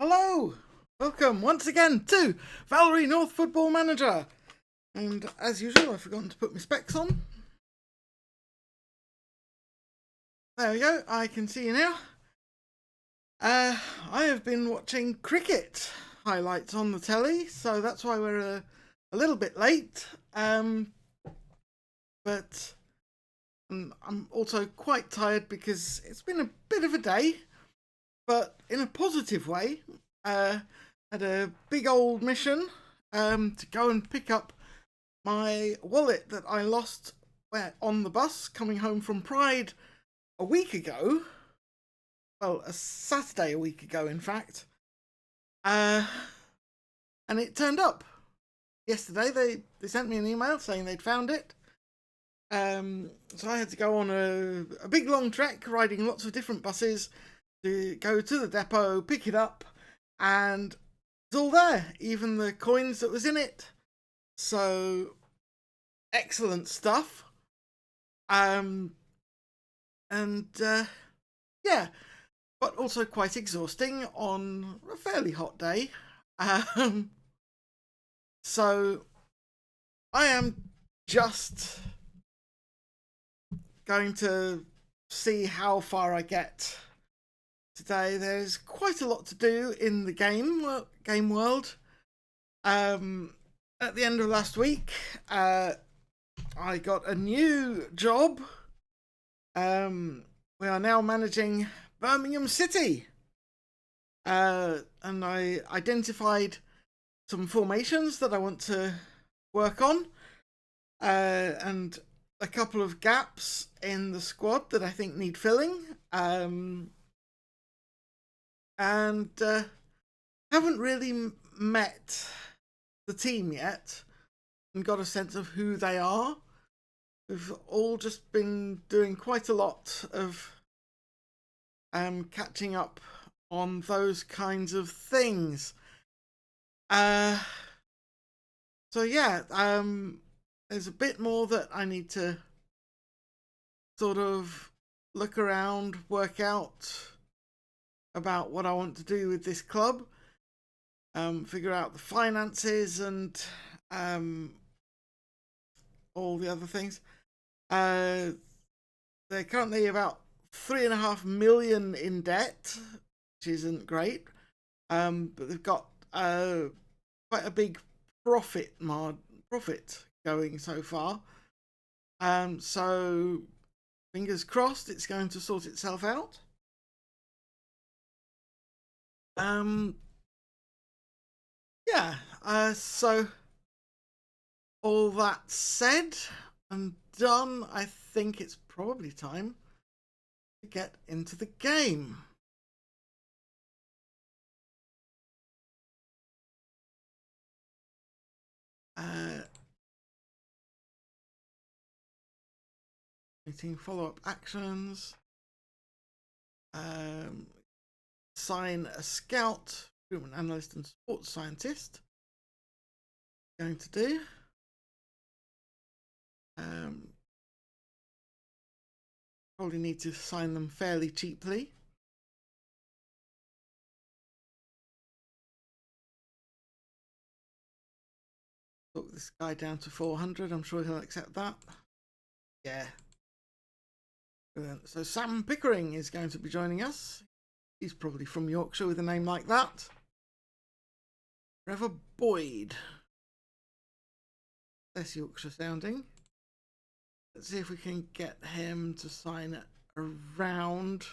Hello! Welcome once again to Valery North Football Manager. And as usual, I've forgotten to put my specs on. There we go, I can see you now. I have been watching cricket highlights on the telly, so that's why we're a little bit late. But I'm also quite tired because it's been a bit of a day, but in a positive way. Had a big old mission to go and pick up my wallet that I lost on the bus coming home from Pride a week ago. Well, a Saturday a week ago, in fact. And it turned up yesterday. They sent me an email saying they'd found it. So I had to go on a big long trek, riding lots of different buses to go to the depot, pick it up, and it's all there, even the coins that was in it. So excellent stuff. Yeah, but also quite exhausting on a fairly hot day. So I am just going to see how far I get today. There's quite a lot to do in the game world. At the end of last week, I got a new job. We are now managing Birmingham City. And I identified some formations that I want to work on. And a couple of gaps in the squad that I think need filling. And haven't really met the team yet and got a sense of who they are. We've all just been doing quite a lot of catching up on those kinds of things. So yeah, there's a bit more that I need to sort of look around, work out about what I want to do with this club, figure out the finances and all the other things. They're currently about 3.5 million in debt, which isn't great. But they've got quite a big profit going so far. So fingers crossed it's going to sort itself out. Yeah, so all that said and done, I think it's probably time to get into the game. Meeting follow-up actions. Assign a scout, recruitment analyst, and sports scientist. Going to do. Probably need to assign them fairly cheaply. Talk this guy down to 400. I'm sure he'll accept that. Yeah. Brilliant. So Sam Pickering is going to be joining us. He's probably from Yorkshire with a name like that. Trevor Boyd. Less Yorkshire sounding. Let's see if we can get him to sign it around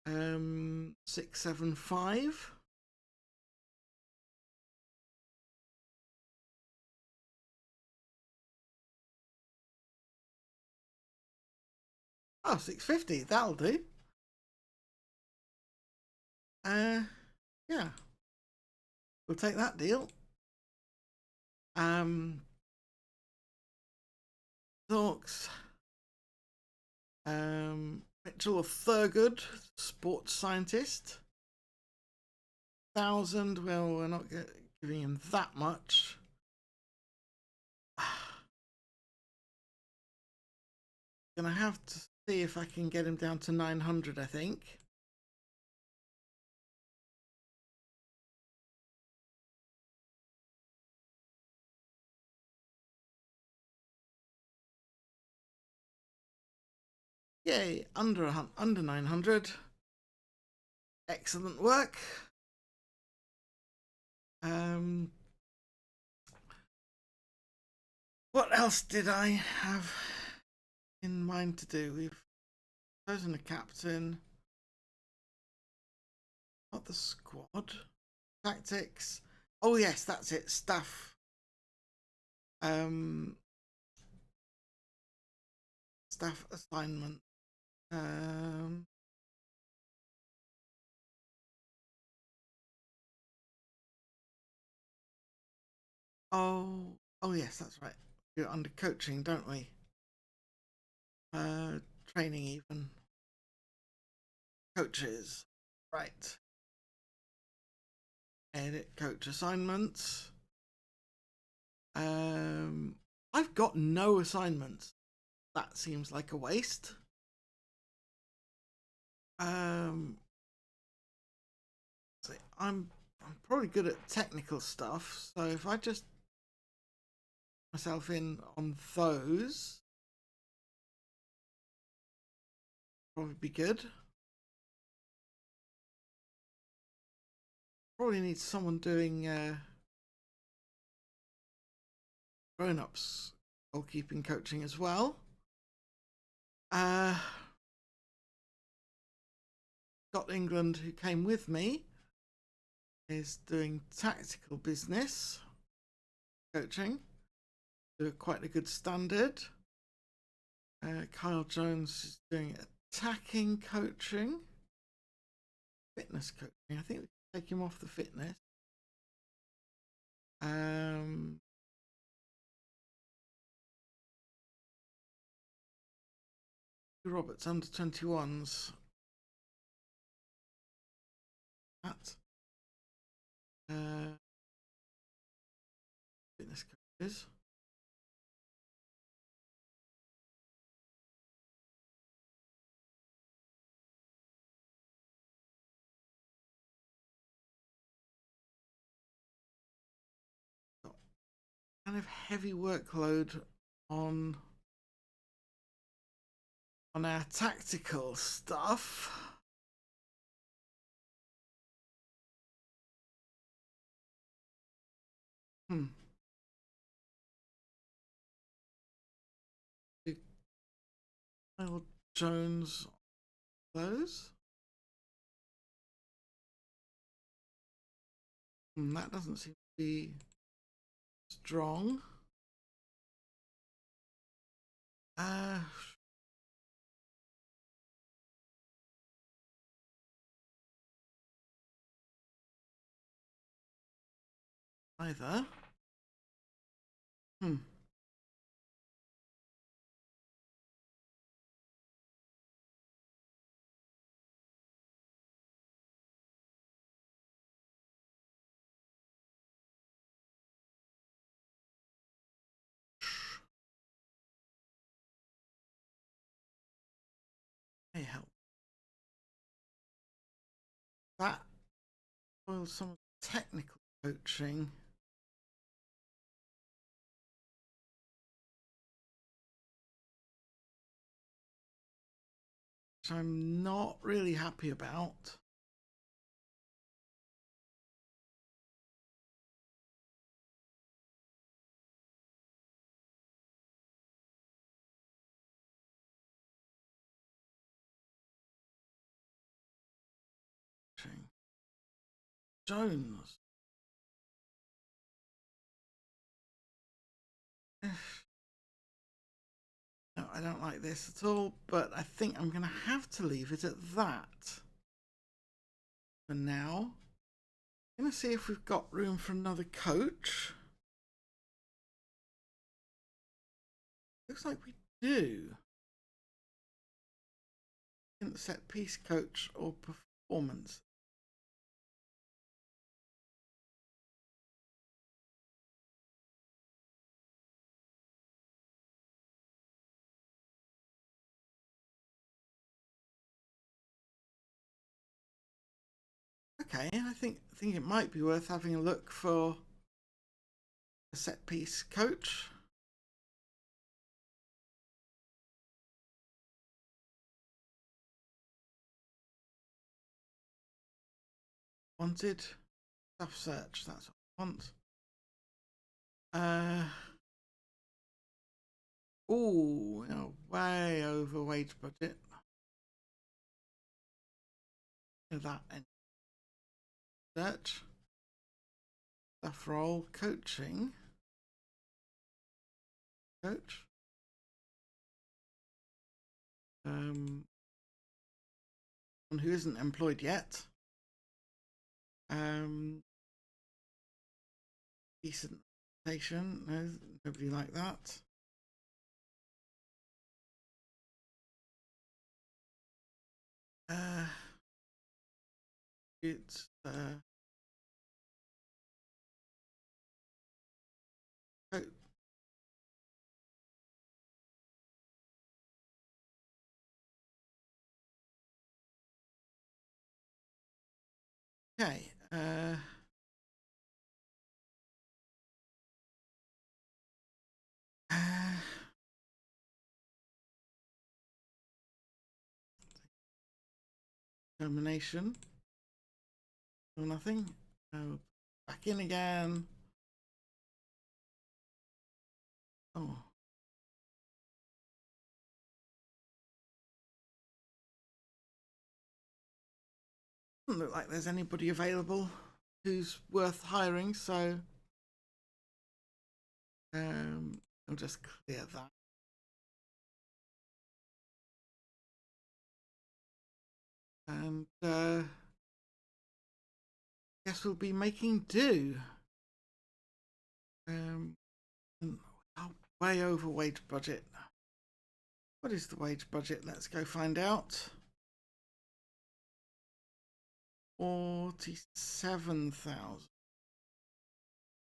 675. Oh, 650. That'll do. Yeah. We'll take that deal. Talks. Mitchell of Thurgood, sports scientist. 1,000. Well, we're not giving him that much. Gonna have to see if I can get him down to 900, I think. Yay, under 900. Excellent work. What else did I have in mind to do? We've chosen a captain. Not the squad. Tactics. Oh yes, that's it. Staff. Staff assignment. Oh yes, that's right. We're under coaching, don't we? Training even. Coaches. Right. Edit coach assignments. I've got no assignments. That seems like a waste. I'm probably good at technical stuff, so if I just myself in on those, probably be good. Probably need someone doing grown-ups goalkeeping coaching as well. Scott England, who came with me, is doing tactical business coaching to quite a good standard. Kyle Jones is doing attacking coaching, fitness coaching. I think we can take him off the fitness. Roberts under 21s. That fitness coaches. Kind of heavy workload on our tactical stuff. Kyle Jones, those. That doesn't seem to be strong. Either. No, may help. That spoils some technical coaching. Which I'm not really happy about. Jones. No, I don't like this at all, but I think I'm going to have to leave it at that for now. I'm going to see if we've got room for another coach. Looks like we do. Set piece coach or performance. Okay, I think it might be worth having a look for a set piece coach. wanted. Staff search, that's what I want. Oh, you know, way over wage budget. That and search. Staff role, coaching. Coach. One who isn't employed yet. Decent reputation. No, nobody like that. It's okay. Termination. Or nothing. Oh, back in again. Oh. Doesn't look like there's anybody available who's worth hiring, so I'll just clear that. And guess we'll be making do. Way over wage budget. What is the wage budget? Let's go find out. 47,000.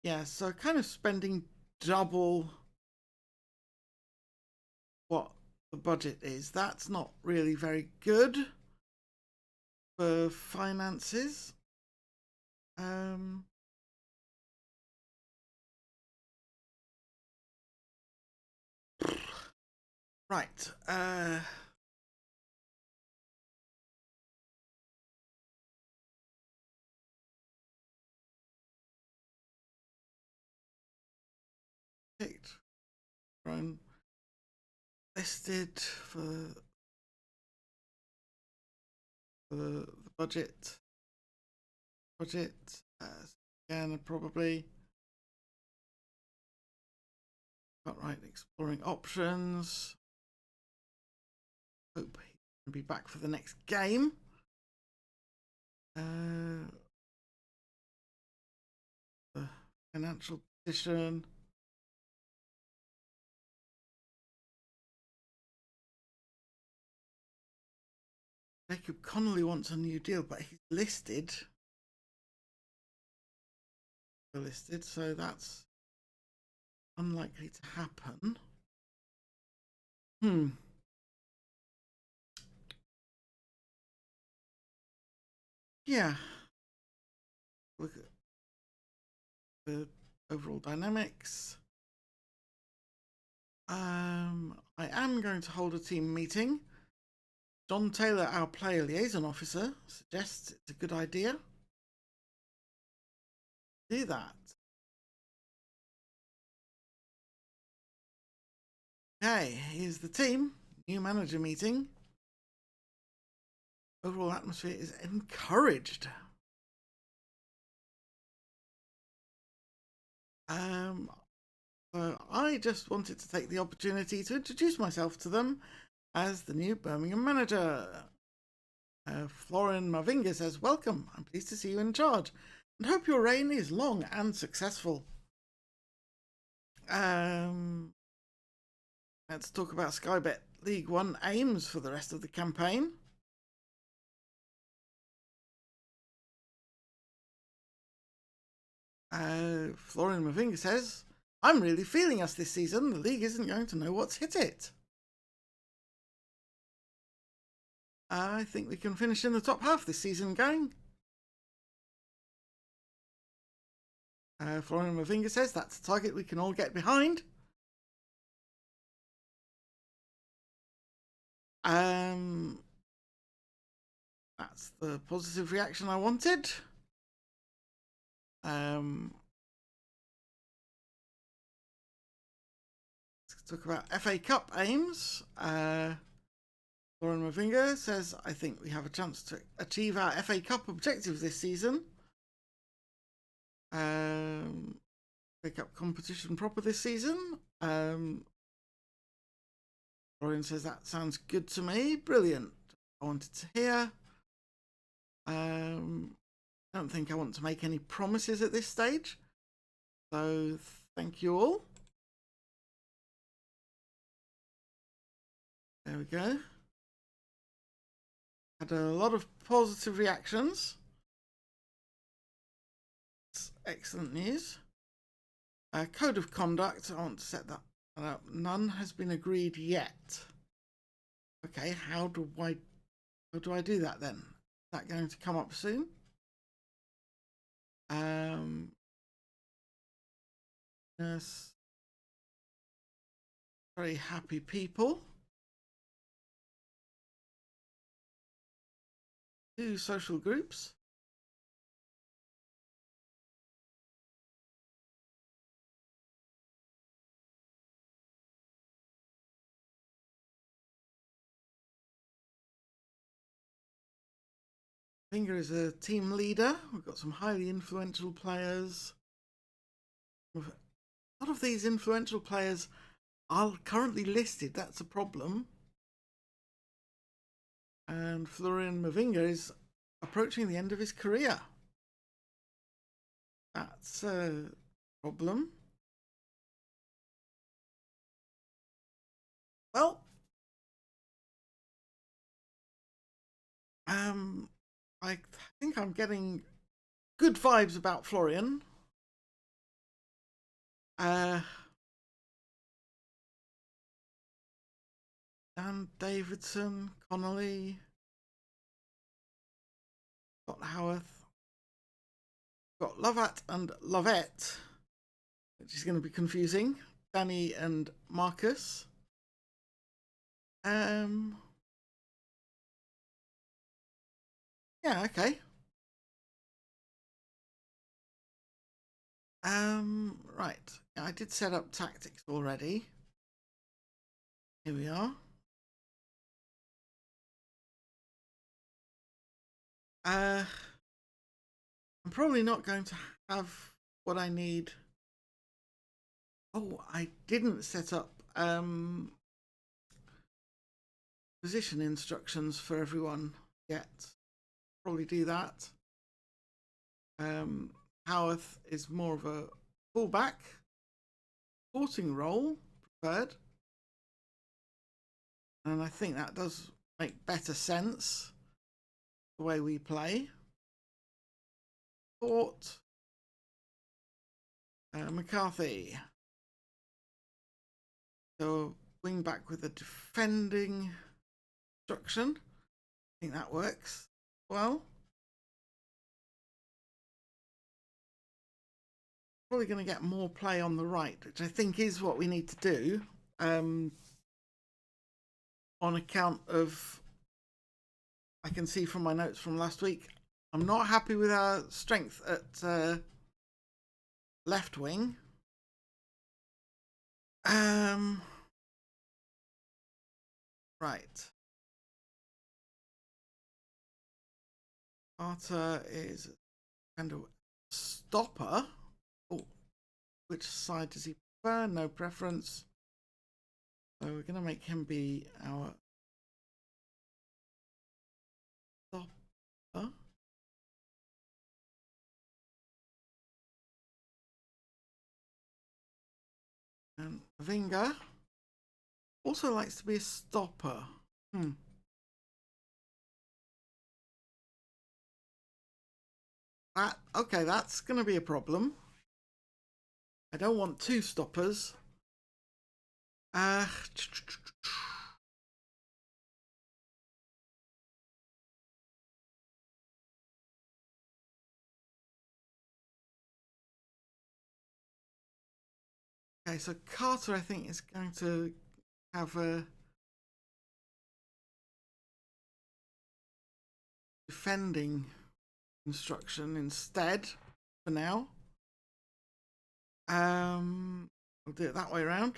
Yeah, so kind of spending double what the budget is. That's not really very good for finances. Right. Run listed for the budget. Again, probably. Got right, exploring options. Hope he can be back for the next game. The financial position. Jacob Connolly wants a new deal, but he's listed. So that's unlikely to happen. Yeah. Look at the overall dynamics. I am going to hold a team meeting. John Taylor, our player liaison officer, suggests it's a good idea. Do that. Okay, here's the team. New manager meeting. Overall atmosphere is encouraged. So I just wanted to take the opportunity to introduce myself to them as the new Birmingham manager. Florin Mavinga says, welcome, I'm pleased to see you in charge and hope your reign is long and successful. Let's talk about Skybet League One aims for the rest of the campaign. Florin Mavinga says, I'm really feeling us this season. The league isn't going to know what's hit it. I think we can finish in the top half this season, gang. Florin Mavinga says that's a target we can all get behind. That's the positive reaction I wanted. Let's talk about FA Cup aims. Lauren Mavinga says, I think we have a chance to achieve our FA Cup objectives this season. FA Cup competition proper this season. Lauren says, that sounds good to me. Brilliant. I wanted to hear. I don't think I want to make any promises at this stage. So thank you all. There we go. Had a lot of positive reactions. It's excellent news. Code of conduct. I want to set that up. None has been agreed yet. Okay, how do I do that then? Is that going to come up soon? Yes. Very happy people. 2 social groups. Finger is a team leader. We've got some highly influential players. A lot of these influential players are currently listed. That's a problem. And Florian Mavinga is approaching the end of his career. That's a problem. Well, I think I'm getting good vibes about Florian. Dan Davidson, Connolly, Scott Howarth, got Lovat and Lovette, which is going to be confusing. Danny and Marcus. Yeah, okay. Right. I did set up tactics already. Here we are. I'm probably not going to have what I need. Oh, I didn't set up position instructions for everyone yet. Probably do that. Howarth is more of a fullback, supporting role preferred, and I think that does make better sense the way we play. Thought McCarthy, so wing back with a defending instruction. I think that works well. Probably going to get more play on the right, which I think is what we need to do, on account of, I can see from my notes from last week, I'm not happy with our strength at left wing. Right. Carter is kind of stopper. Oh, which side does he prefer? No preference. So we're going to make him be our stopper. And Vinga also likes to be a stopper. Okay, that's going to be a problem. I don't want 2 stoppers. Okay, so Carter, I think, is going to have a defending instruction instead. for now. We'll do it that way around.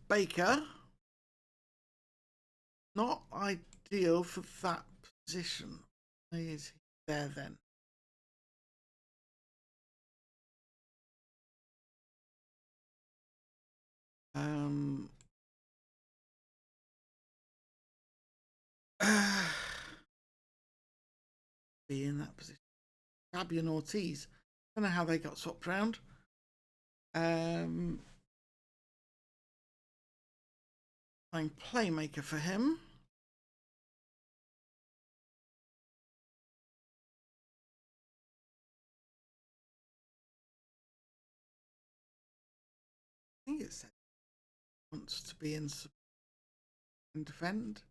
Baker, not ideal for that position. Is he there then? Be in that position. Fabian Ortiz. Don't know how they got swapped around. Playing playmaker for him. I think it said wants to be in and defend.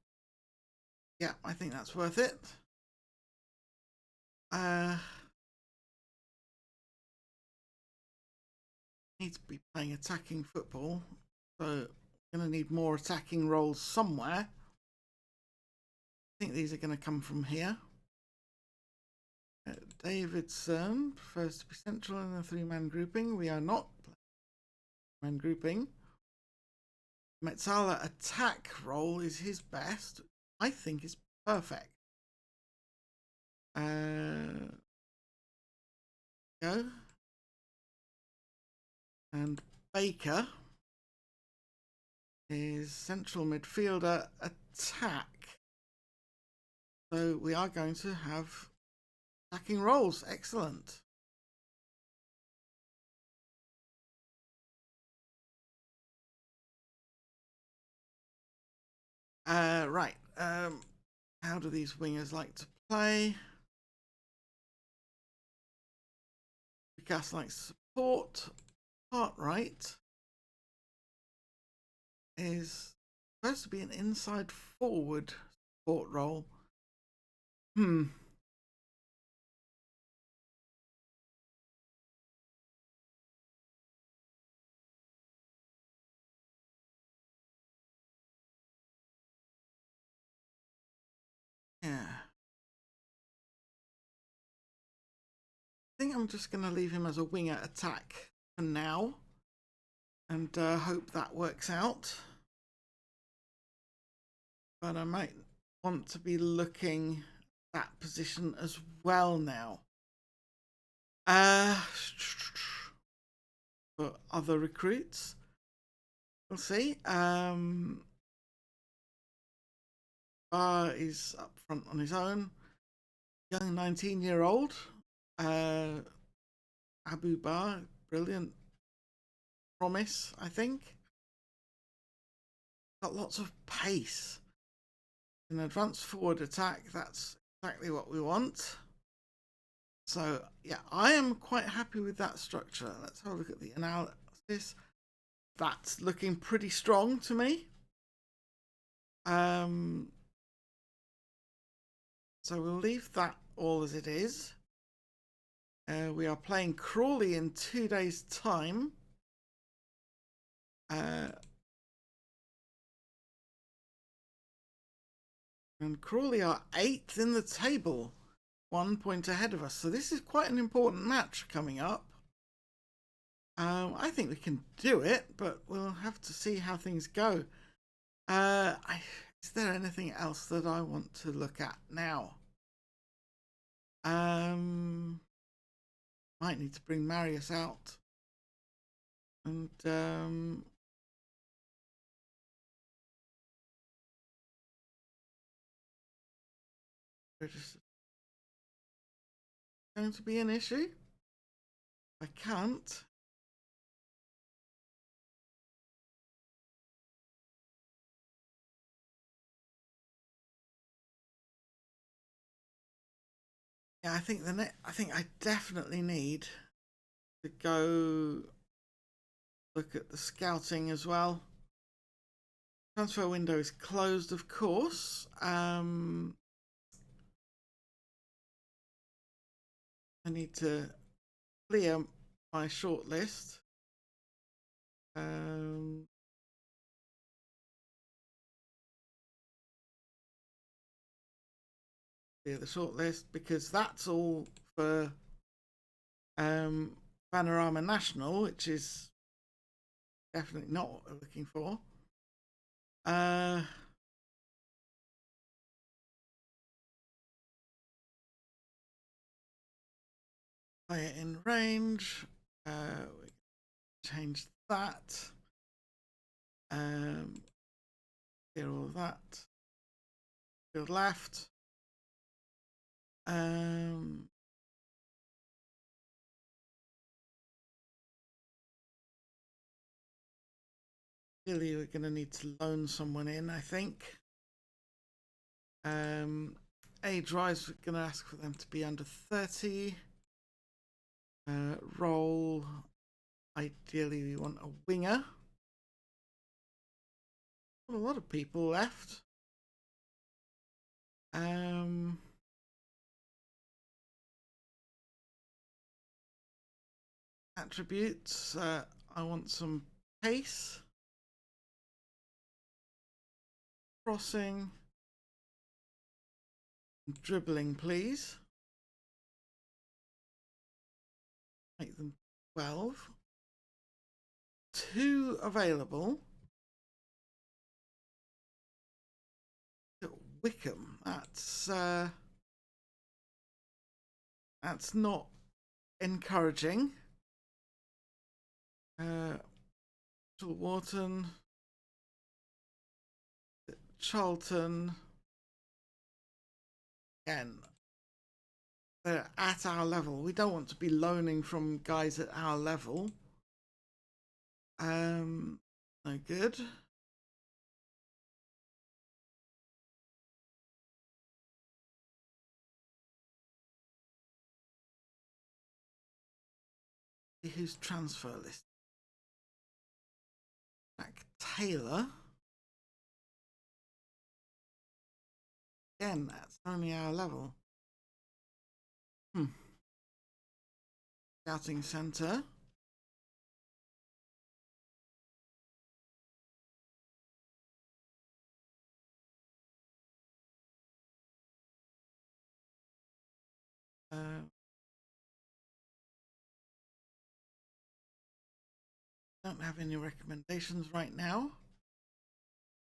Yeah, I think that's worth it. Need to be playing attacking football, so we're going to need more attacking roles somewhere. I think these are going to come from here. Davidson prefers to be central in a three-man grouping. We are not man grouping. Metzala attack role is his best. I think is perfect. Go. And Baker is central midfielder attack. So we are going to have attacking roles. Excellent. Right. How do these wingers like to play? Gas likes support. Cartwright is supposed to be an inside forward support role. Yeah. I think I'm just going to leave him as a winger attack for now and hope that works out. But I might want to be looking at that position as well now. For other recruits, we'll see. Barr is up front on his own. Young 19-year-old. Abu Barr, brilliant promise, I think. Got lots of pace. An advanced forward attack, that's exactly what we want. So, yeah, I am quite happy with that structure. Let's have a look at the analysis. That's looking pretty strong to me. So we'll leave that all as it is. We are playing Crawley in 2 days' time. And Crawley are 8th in the table, 1 point ahead of us. So this is quite an important match coming up. I think we can do it, but we'll have to see how things go. Is there anything else that I want to look at now? Might need to bring Marius out. And register. Going to be an issue? I can't. Yeah, I think I definitely need to go look at the scouting as well. Transfer window is closed, of course. I need to clear my shortlist. Clear the shortlist because that's all for Panorama National, which is definitely not what we're looking for. Play it in range. We change that. Clear all that. Field left. Really, we're going to need to loan someone in, I think. Age rise, we're going to ask for them to be under 30. Role, ideally, we want a winger. A lot of people left. Attributes, I want some pace. Crossing. Dribbling, please. Make them 12. 2 available. Wickham, that's not encouraging. Wharton, Charlton. Again, they're at our level. We don't want to be loaning from guys at our level. No good. Who's transfer list? Jack Taylor. Again, that's only our level. Scouting centre. Don't have any recommendations right now.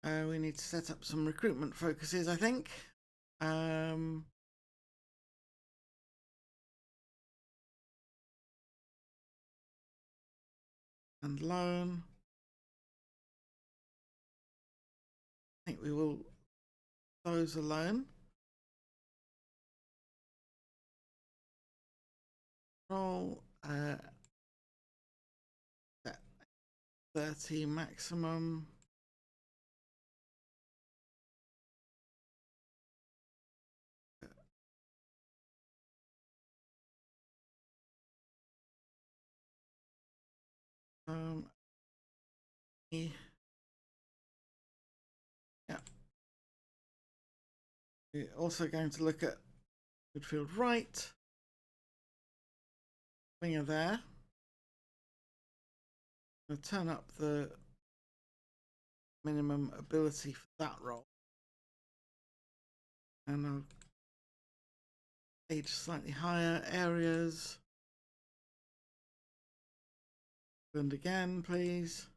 We need to set up some recruitment focuses, I think. And loan. I think we will those alone. Roll 30 maximum. Yeah. We're also going to look at midfield right. Winger there. I'll turn up the minimum ability for that role. And I'll age slightly higher areas. And again, please.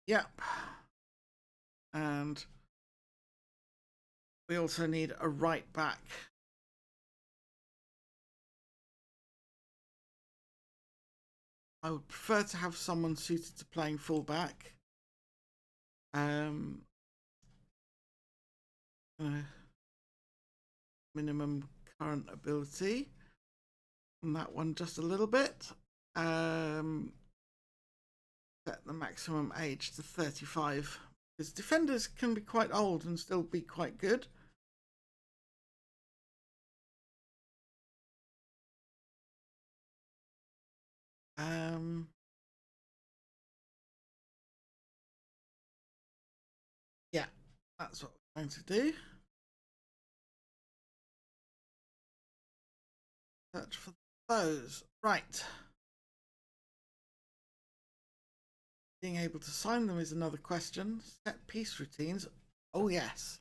Yep. And we also need a right back. I would prefer to have someone suited to playing fullback. Minimum current ability on that one just a little bit. Set the maximum age to 35 because defenders can be quite old and still be quite good. Yeah, that's what we're going to do. Search for those. Right. Being able to sign them is another question. Set piece routines. Oh, yes.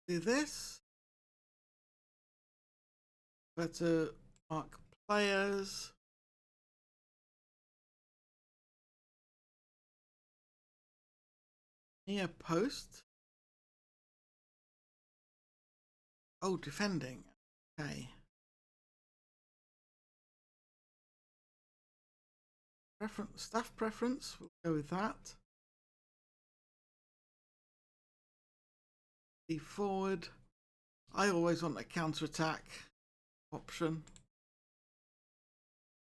do this. Better mark players. Near post. Oh, defending. Okay. Staff preference. We'll go with that. Be forward. I always want a counter-attack option.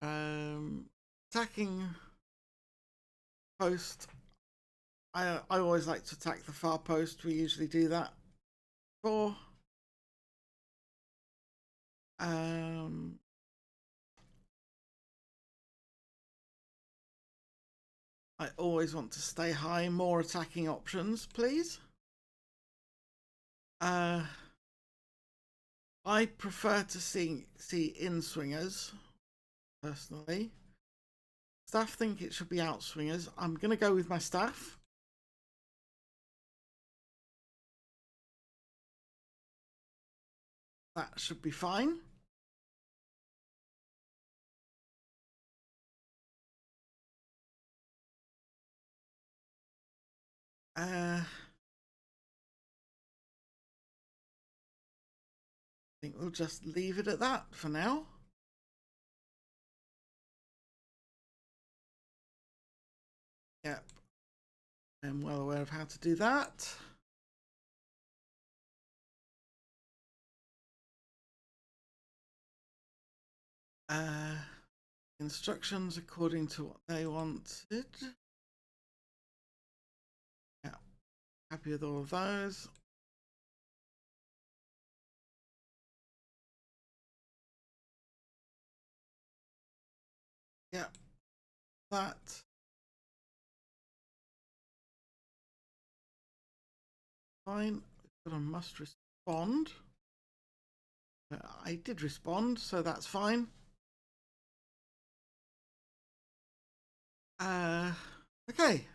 Attacking post. I always like to attack the far post. We usually do that. I always want to stay high. More attacking options, please. I prefer to see in swingers, personally. Staff think it should be out swingers. I'm going to go with my staff. That should be fine. I think we'll just leave it at that for now. Yep. I'm well aware of how to do that. Instructions according to what they wanted. Yeah. Happy with all of those. Yeah. That. Fine. But I must respond. I did respond, so that's fine. Okay.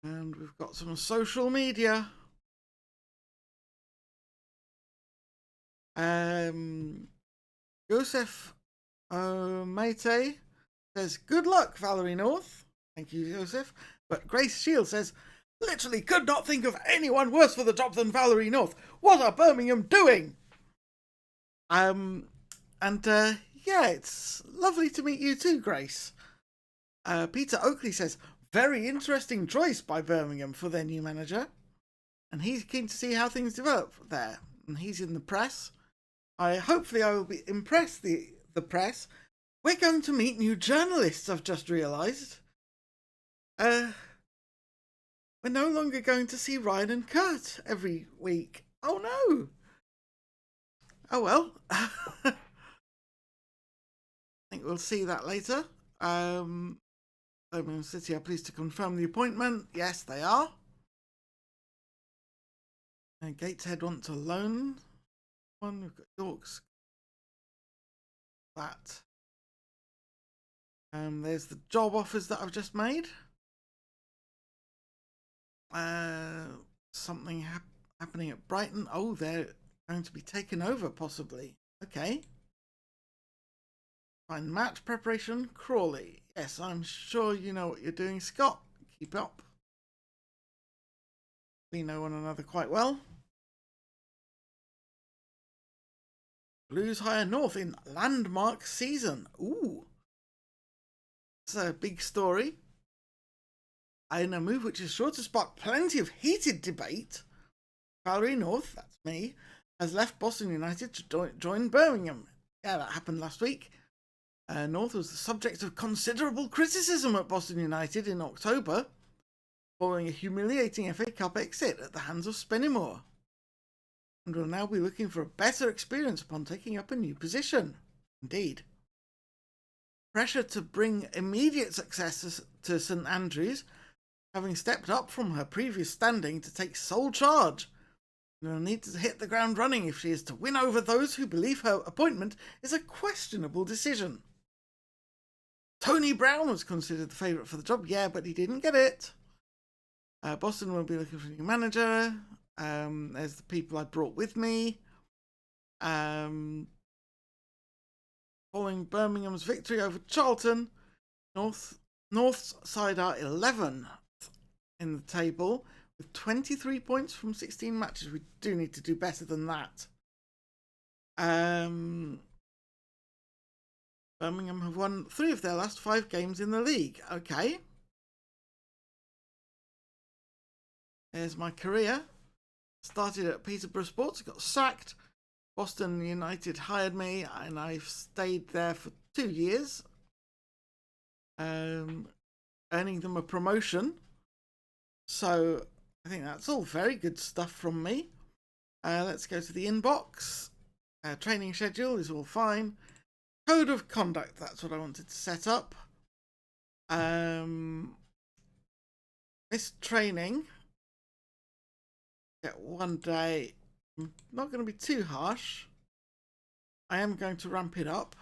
And we've got some social media. Joseph Mate says, good luck, Valery North. Thank you, Joseph. But Grace Shield says, literally could not think of anyone worse for the job than Valery North. What are Birmingham doing? Yeah, it's lovely to meet you too, Grace. Peter Oakley says, very interesting choice by Birmingham for their new manager. And he's keen to see how things develop there. And he's in the press. Hopefully I will impress the press. We're going to meet new journalists, I've just realised. We're no longer going to see Ryan and Kurt every week. Oh no! Oh well. I think we'll see that later. Birmingham City are pleased to confirm the appointment. Yes, they are. And Gateshead want to loan one. We've got York's. That. There's the job offers that I've just made. Something happening at Brighton. Oh, they're going to be taken over, possibly. Okay. Fine. Match preparation, Crawley. Yes, I'm sure you know what you're doing, Scott. Keep up. We know one another quite well. Blues hire North in landmark season. Ooh. It's a big story. In a move which is sure to spark plenty of heated debate, Valery North, that's me, has left Boston United to join Birmingham. Yeah, that happened last week. North was the subject of considerable criticism at Boston United in October, following a humiliating FA Cup exit at the hands of Spennymoor, and will now be looking for a better experience upon taking up a new position. Indeed. Pressure to bring immediate success to St Andrews, having stepped up from her previous standing to take sole charge, and will need to hit the ground running if she is to win over those who believe her appointment is a questionable decision. Tony Brown was considered the favourite for the job, yeah, but he didn't get it. Boston will be looking for a new manager. There's the people I brought with me. Following Birmingham's victory over Charlton, North's side are 11th in the table with 23 points from 16 matches. We do need to do better than that. Birmingham have won 3 of their last 5 games in the league. Okay. There's my career. Started at Peterborough Sports, got sacked. Boston United hired me, and I've stayed there for 2 years, earning them a promotion. So I think that's all very good stuff from me. Let's go to the inbox. Training schedule is all fine. Code of conduct, that's what I wanted to set up. This training, get 1 day. I'm not going to be too harsh. I am going to ramp it up.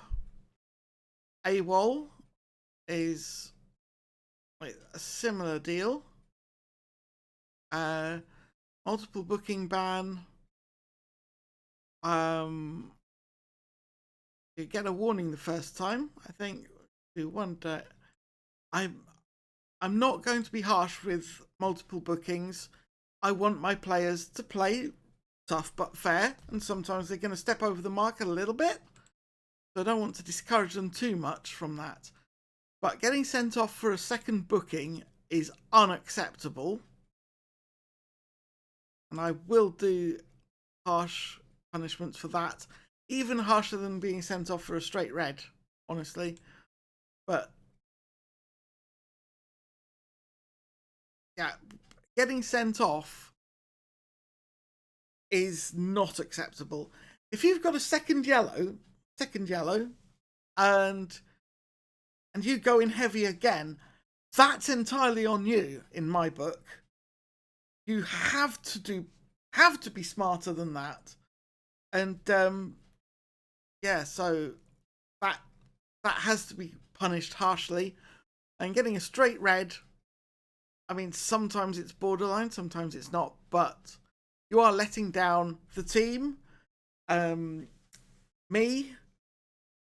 AWOL is like a similar deal. Multiple booking ban. You get a warning the first time. I think do 1 day. I'm not going to be harsh with multiple bookings. I want my players to play tough but fair, and sometimes they're going to step over the mark a little bit. So I don't want to discourage them too much from that. But getting sent off for a second booking is unacceptable. And I will do harsh punishments for that. Even harsher than being sent off for a straight red, honestly. But yeah, getting sent off is not acceptable. If you've got a second yellow, and you go in heavy again, that's entirely on you in my book. You have to be smarter than that. And yeah, so that has to be punished harshly. And getting a straight red, I mean, sometimes it's borderline, sometimes it's not, but you are letting down the team, me,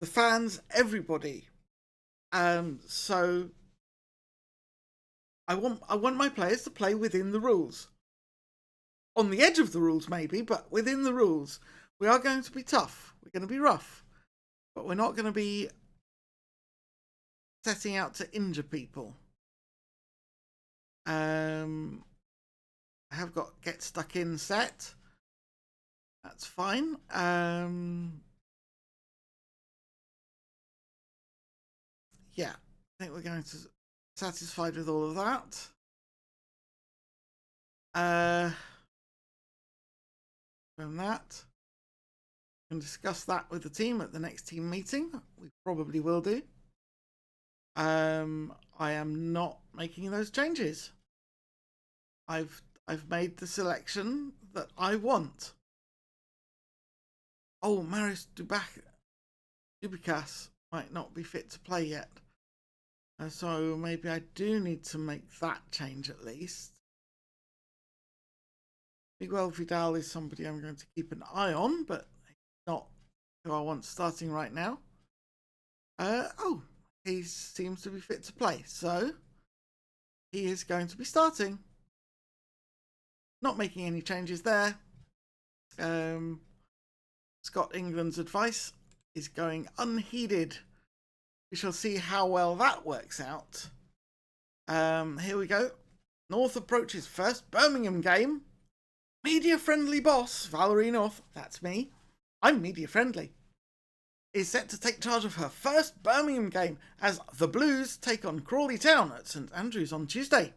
the fans, everybody. So I want my players to play within the rules. On the edge of the rules, maybe, but within the rules. We are going to be tough. We're going to be rough. But we're not going to be setting out to injure people. I have got get stuck in set. That's fine. Yeah, I think we're going to satisfied with all of that. From that, we can discuss that with the team at the next team meeting. We probably will do. I am not making those changes. I've made the selection that I want. Oh, Marius Dubikas might not be fit to play yet. So maybe I do need to make that change at least. Miguel Vidal is somebody I'm going to keep an eye on, but not who I want starting right now. Oh, he seems to be fit to play, so he is going to be starting. Not making any changes there. Scott England's advice is going unheeded. We shall see how well that works out. Here we go. North approaches first Birmingham game. Media-friendly boss, Valery North, that's me, I'm media-friendly, is set to take charge of her first Birmingham game as the Blues take on Crawley Town at St Andrews on Tuesday.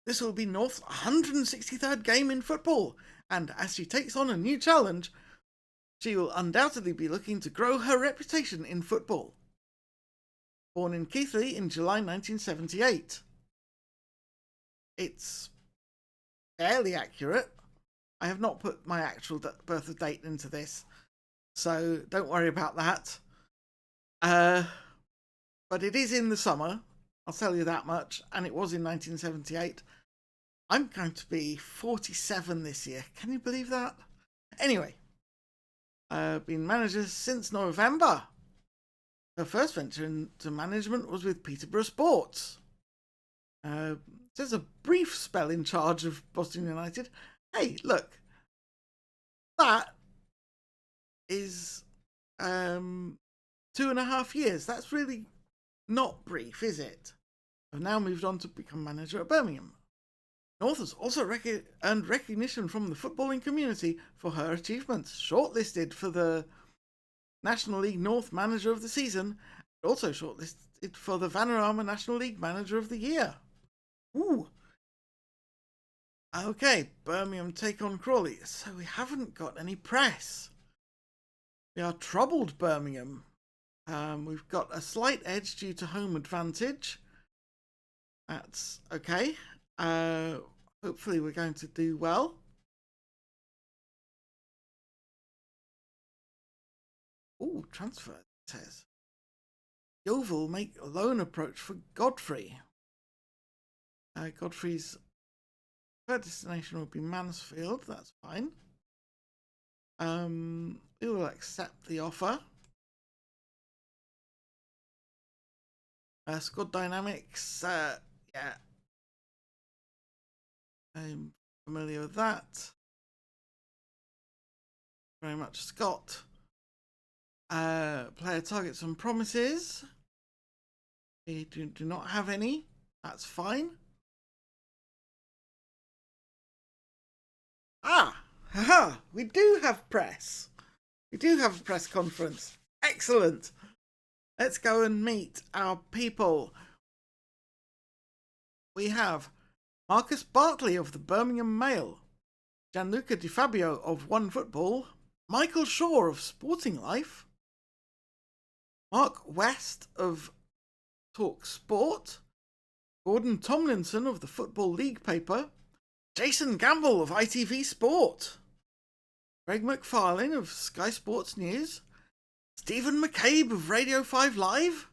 This will be North's 163rd game in football, and as she takes on a new challenge, she will undoubtedly be looking to grow her reputation in football. Born in Keighley in July 1978. It's fairly accurate. I have not put my actual birth date into this, so don't worry about that. But it is in the summer, I'll tell you that much, and it was in 1978. I'm going to be 47 this year. Can you believe that? Anyway, I've been manager since November. Her first venture into management was with Peterborough Sports. There's a brief spell in charge of Boston United. Hey, look, that is 2.5 years. That's really not brief, is it? I've now moved on to become manager at Birmingham. North has also earned recognition from the footballing community for her achievements, shortlisted for the National League North Manager of the Season, and also shortlisted for the Vanarama National League Manager of the Year. Ooh. Okay, Birmingham take on Crawley. So we haven't got any press. We are troubled, Birmingham. We've got a slight edge due to home advantage. That's okay. Hopefully we're going to do well. Ooh, transfer, it says. Yeovil make a loan approach for Godfrey. Godfrey's third destination would be Mansfield. That's fine. We will accept the offer. Squad dynamics, yeah. I'm familiar with that. Very much Scott. Player targets and promises. We do not have any. That's fine. Haha, we do have press. We do have a press conference. Excellent. Let's go and meet our people. We have Marcus Bartley of the Birmingham Mail, Gianluca Di Fabio of One Football, Michael Shaw of Sporting Life, Mark West of Talk Sport, Gordon Tomlinson of the Football League paper, Jason Gamble of ITV Sport, Greg McFarlane of Sky Sports News, Stephen McCabe of Radio 5 Live,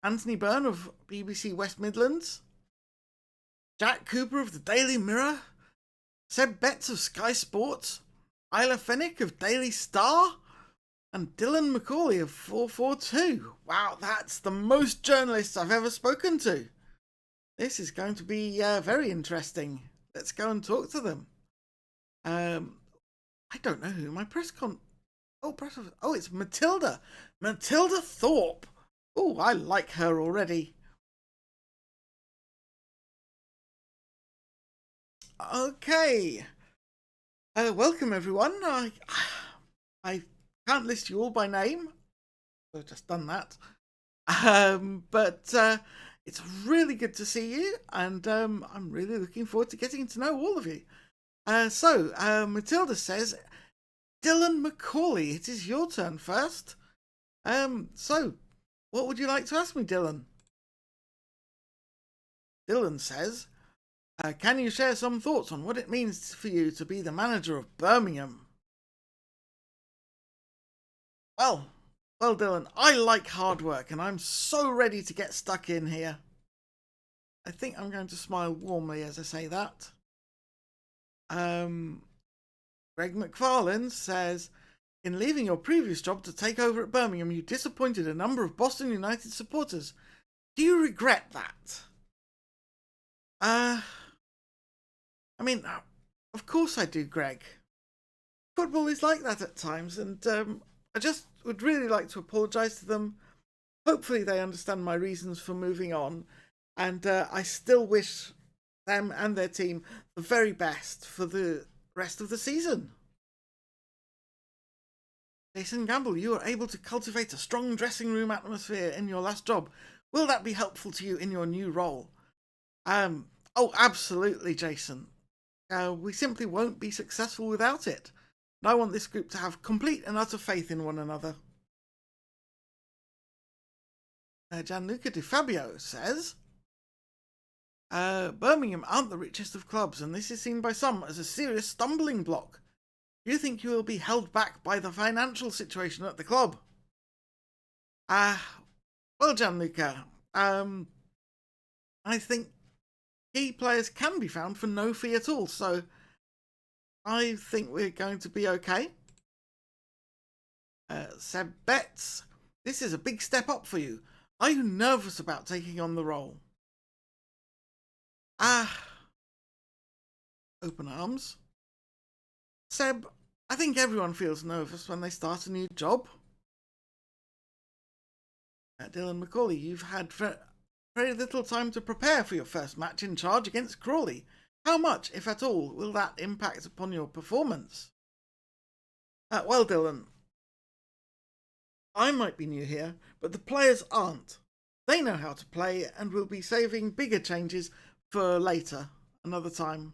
Anthony Byrne of BBC West Midlands, Jack Cooper of the Daily Mirror, Seb Betts of Sky Sports, Isla Fennick of Daily Star, and Dylan Macaulay of 442. Wow, that's the most journalists I've ever spoken to. This is going to be very interesting. Let's go and talk to them. I don't know who my Oh, it's Matilda. Matilda Thorpe. Oh, I like her already. Okay. Welcome, everyone. I can't list you all by name. I've just done that. But it's really good to see you, and I'm really looking forward to getting to know all of you. So Matilda says, Dylan Macaulay, it is your turn first. So what would you like to ask me, Dylan? Dylan says, can you share some thoughts on what it means for you to be the manager of Birmingham? Well, Dylan, I like hard work and I'm so ready to get stuck in here. I think I'm going to smile warmly as I say that. Greg McFarlane says, in leaving your previous job to take over at Birmingham, you disappointed a number of Boston United supporters. Do you regret that? I mean, of course I do, Greg. Football is like that at times, and I just would really like to apologise to them. Hopefully they understand my reasons for moving on, and I still wish them and their team the very best for the rest of the season. Jason Gamble, you were able to cultivate a strong dressing room atmosphere in your last job. Will that be helpful to you in your new role? Oh, absolutely, Jason. We simply won't be successful without it. And I want this group to have complete and utter faith in one another. Gianluca Di Fabio says, Birmingham aren't the richest of clubs, and this is seen by some as a serious stumbling block. Do you think you will be held back by the financial situation at the club? Well, Gianluca, I think key players can be found for no fee at all, so I think we're going to be okay. Seb Betts, this is a big step up for you. Are you nervous about taking on the role? Open arms. Seb, I think everyone feels nervous when they start a new job. Dylan McCauley, you've had very little time to prepare for your first match in charge against Crawley. How much, if at all, will that impact upon your performance? Well, Dylan, I might be new here, but the players aren't. They know how to play and will be saving bigger changes for later, another time.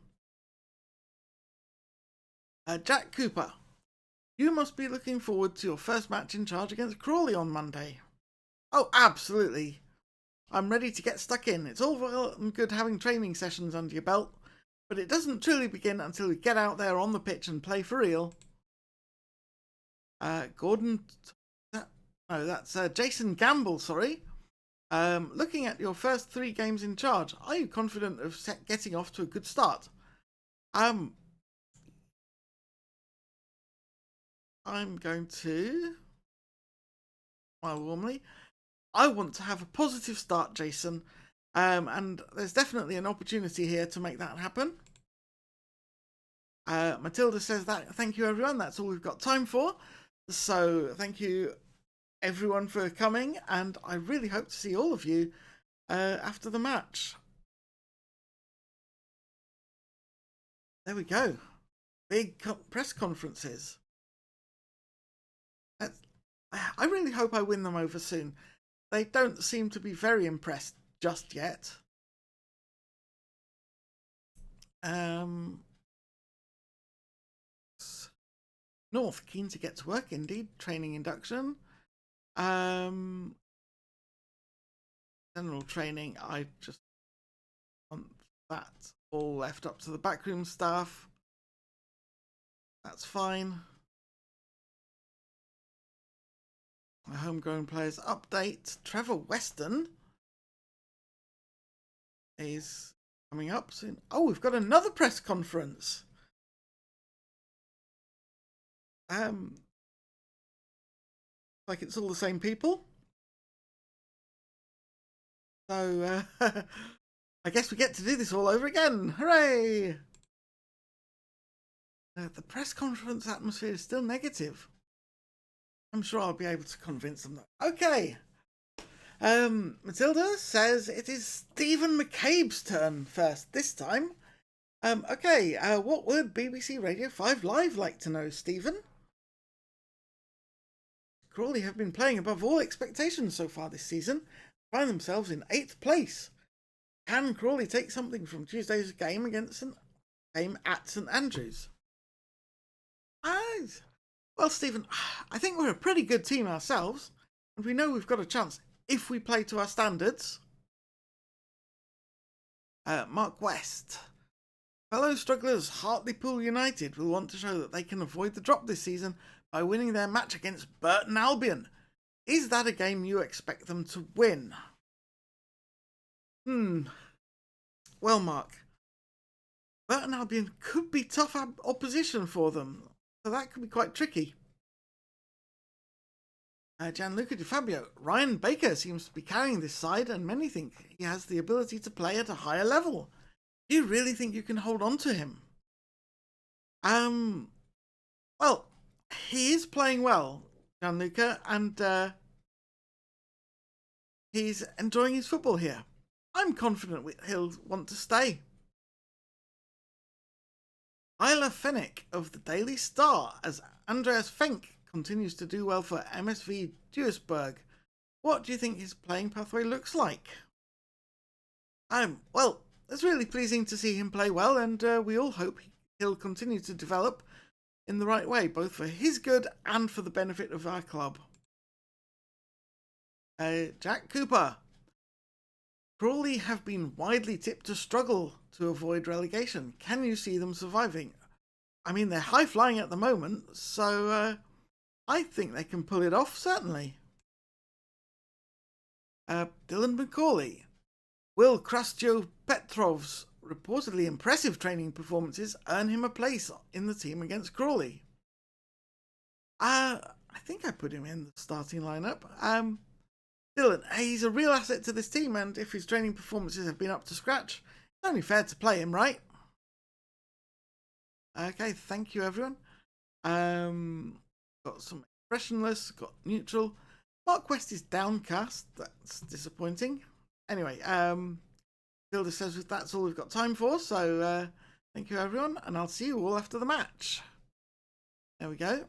Jack Cooper, you must be looking forward to your first match in charge against Crawley on Monday. Oh, absolutely. I'm ready to get stuck in. It's all well and good having training sessions under your belt, but it doesn't truly begin until we get out there on the pitch and play for real. Gordon... No, that's Jason Gamble, sorry. Looking at your first 3 games in charge, are you confident of getting off to a good start? I'm going to... Well, warmly. I want to have a positive start, Jason. And there's definitely an opportunity here to make that happen. Matilda says that. Thank you, everyone. That's all we've got time for. So thank you, everyone, for coming. And I really hope to see all of you after the match. There we go. Big press conferences. I really hope I win them over soon. They don't seem to be very impressed just yet. North, keen to get to work, indeed. Training induction. General training, I just want that all left up to the backroom staff. That's fine. My homegrown players update. Trevor Weston is coming up soon. Oh, we've got another press conference. Like it's all the same people. So I guess we get to do this all over again. Hooray! The press conference atmosphere is still negative. I'm sure I'll be able to convince them that. Okay. Matilda says it is Stephen McCabe's turn first this time. Okay, what would BBC Radio 5 Live like to know, Stephen? Crawley have been playing above all expectations so far this season, find themselves in 8th place. Can Crawley take something from Tuesday's game at St Andrews? Well, Stephen, I think we're a pretty good team ourselves, and we know we've got a chance if we play to our standards. Mark West. Fellow strugglers Hartlepool United will want to show that they can avoid the drop this season by winning their match against Burton Albion. Is that a game you expect them to win? Well, Mark, Burton Albion could be tough opposition for them, so that could be quite tricky. Gianluca Di Fabio. Ryan Baker seems to be carrying this side, and many think he has the ability to play at a higher level. Do you really think you can hold on to him? Well, he is playing well, Gianluca, and he's enjoying his football here. I'm confident he'll want to stay. Isla Fennick of the Daily Star, as Andreas Fenk continues to do well for MSV Duisburg. What do you think his playing pathway looks like? Well, it's really pleasing to see him play well, and we all hope he'll continue to develop in the right way, both for his good and for the benefit of our club. Jack Cooper. Crawley have been widely tipped to struggle to avoid relegation. Can you see them surviving? I mean, they're high-flying at the moment, so I think they can pull it off, certainly. Dylan McCauley. Will Krastyo Petrov's reportedly impressive training performances earn him a place in the team against Crawley. I think I put him in the starting lineup. Dylan, he's a real asset to this team, and if his training performances have been up to scratch, it's only fair to play him, right? Okay, thank you, everyone. Got some expressionless, got neutral. Mark West is downcast. That's disappointing. Anyway, Hilda says that's all we've got time for. So thank you, everyone, and I'll see you all after the match. There we go.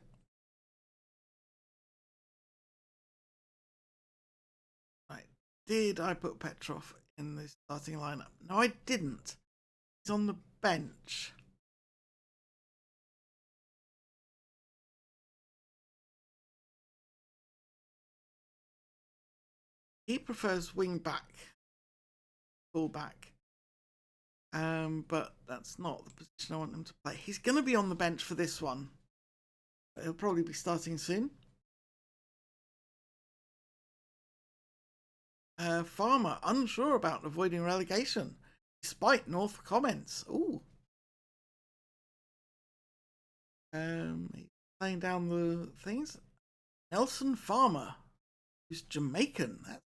Right. Did I put Petrov in the starting lineup? No, I didn't. He's on the bench. He prefers wing back, full back. But that's not the position I want him to play. He's going to be on the bench for this one. He'll probably be starting soon. Farmer, unsure about avoiding relegation, despite North comments. Ooh. He's laying down the things. Nelson Farmer, who's Jamaican. That's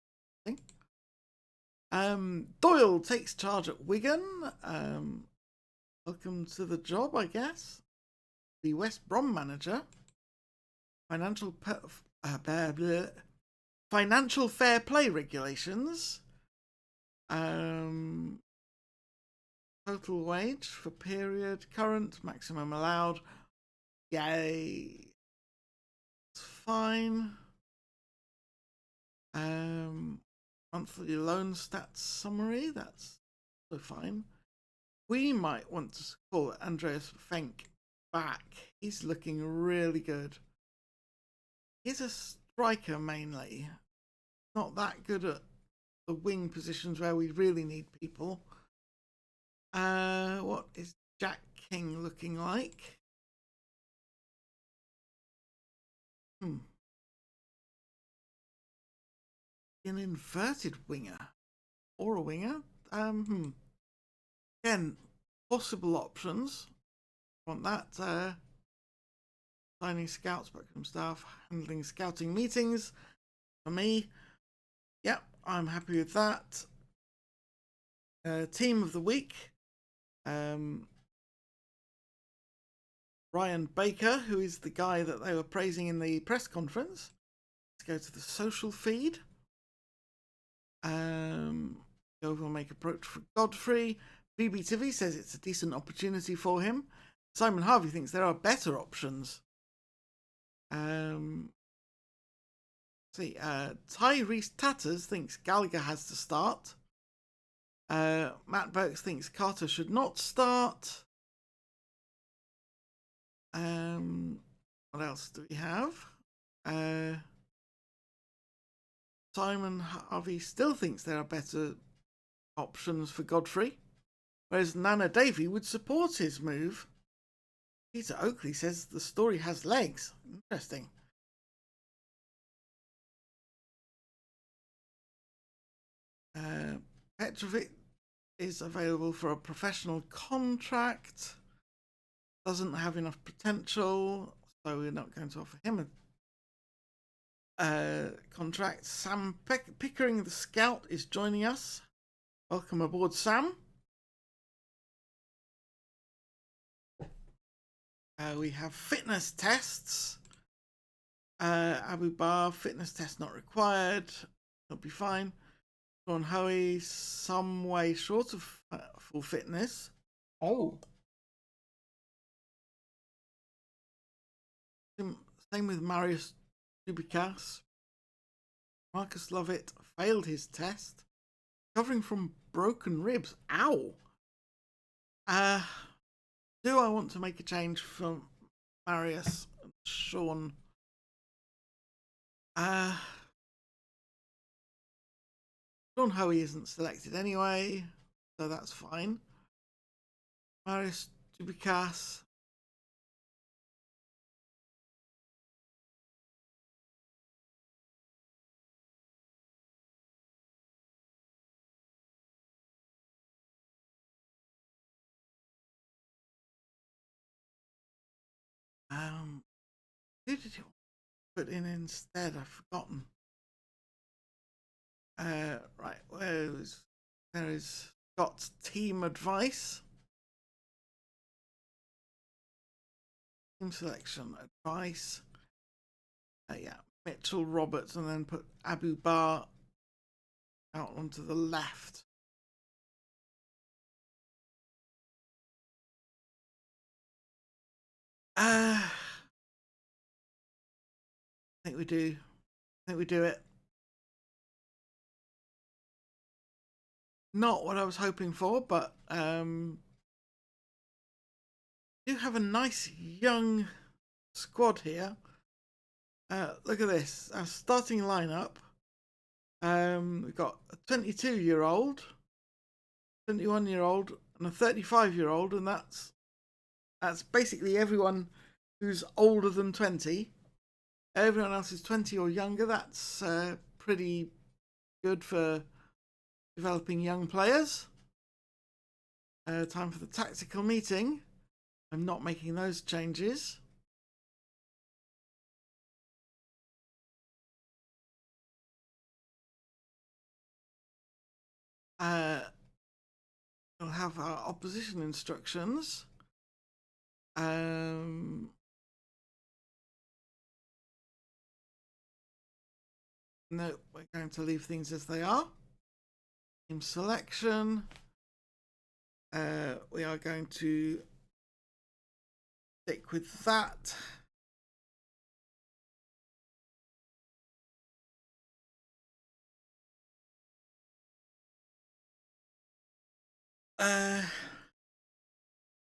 Doyle takes charge at Wigan. Welcome to the job, I guess. The West Brom manager. Financial fair play regulations. Total wage for period, current, maximum allowed. Yay. It's fine. Monthly loan stats summary, that's so fine. We might want to call Andreas Fenk back. He's looking really good. He's a striker mainly. Not that good at the wing positions where we really need people. What is Jack King looking like? An inverted winger or a winger. Again, possible options. Want that? Signing scouts, backroom staff, handling scouting meetings. For me, yep, I'm happy with that. Team of the week. Ryan Baker, who is the guy that they were praising in the press conference. Let's go to the social feed. Go over and make approach for Godfrey. VBTV says it's a decent opportunity for him. Simon Harvey thinks there are better options. Tyrese Tatters thinks Gallagher has to start. Matt Burks thinks Carter should not start. What else do we have? Simon Harvey still thinks there are better options for Godfrey, whereas Nana Davey would support his move. Peter Oakley says the story has legs. Interesting. Petrovic is available for a professional contract. Doesn't have enough potential, so we're not going to offer him a contract. Sam Pickering, the scout, is joining us. Welcome aboard, Sam. We have fitness tests. Abu Bar, fitness test not required. He'll be fine. Sean Hoey, some way short of full fitness. Oh. Same with Marius Dubikas. Marcus Lovett failed his test, recovering from broken ribs. Ow! Do I want to make a change from Marius and Sean? Sean Hoey isn't selected anyway, so that's fine. Marius Dubikas. Who did you put in instead? I've forgotten. Right, there is Scott's team advice. Team selection advice. Yeah, Mitchell Roberts, and then put Abu Bar out onto the left. I think we do. I think we do it. Not what I was hoping for, but do have a nice young squad here. Look at this. Our starting lineup. We've got a 22-year-old, 21-year-old, and a 35-year-old, and that's basically everyone who's older than 20. Everyone else is 20 or younger. That's pretty good for developing young players. Time for the tactical meeting. I'm not making those changes. We'll have our opposition instructions. No, we're going to leave things as they are. Team selection. We are going to stick with that.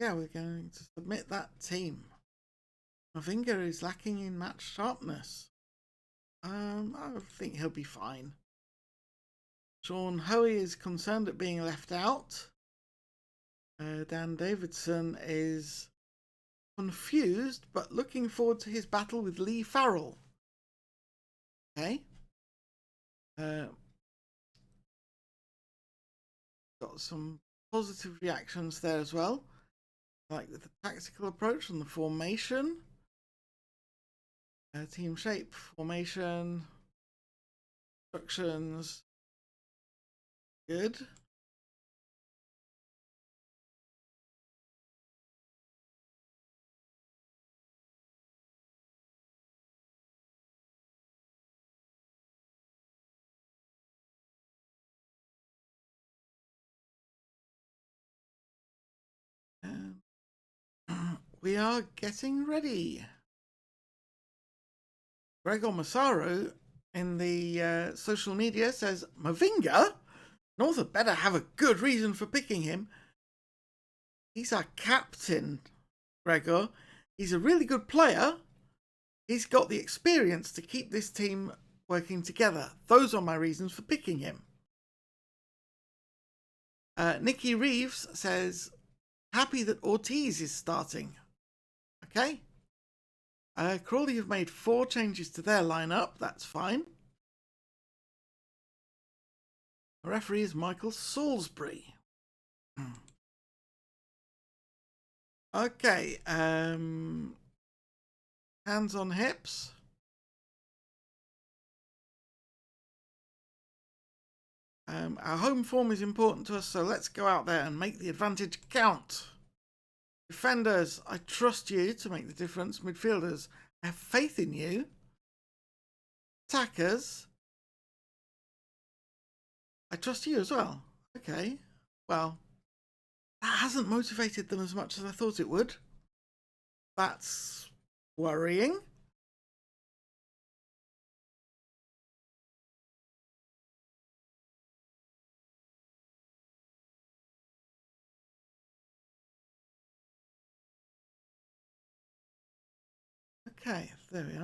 Yeah, we're going to submit that team. Mavinga is lacking in match sharpness. I think he'll be fine. Sean Hoey is concerned at being left out. Dan Davidson is confused but looking forward to his battle with Lee Farrell. Okay. Got some positive reactions there as well. Like with the tactical approach and the formation. Team shape, formation, instructions. Good. We are getting ready. Gregor Massaro in the social media says, Mavinga? North had better have a good reason for picking him. He's our captain, Gregor. He's a really good player. He's got the experience to keep this team working together. Those are my reasons for picking him. Nikki Reeves says, happy that Ortiz is starting. Okay. Crawley have made 4 changes to their lineup. That's fine. The referee is Michael Salisbury. Okay. Hands on hips. Our home form is important to us, so let's go out there and make the advantage count. Defenders, I trust you to make the difference. Midfielders, I have faith in you. Attackers, I trust you as well. Okay, well, that hasn't motivated them as much as I thought it would. That's worrying. Okay, there we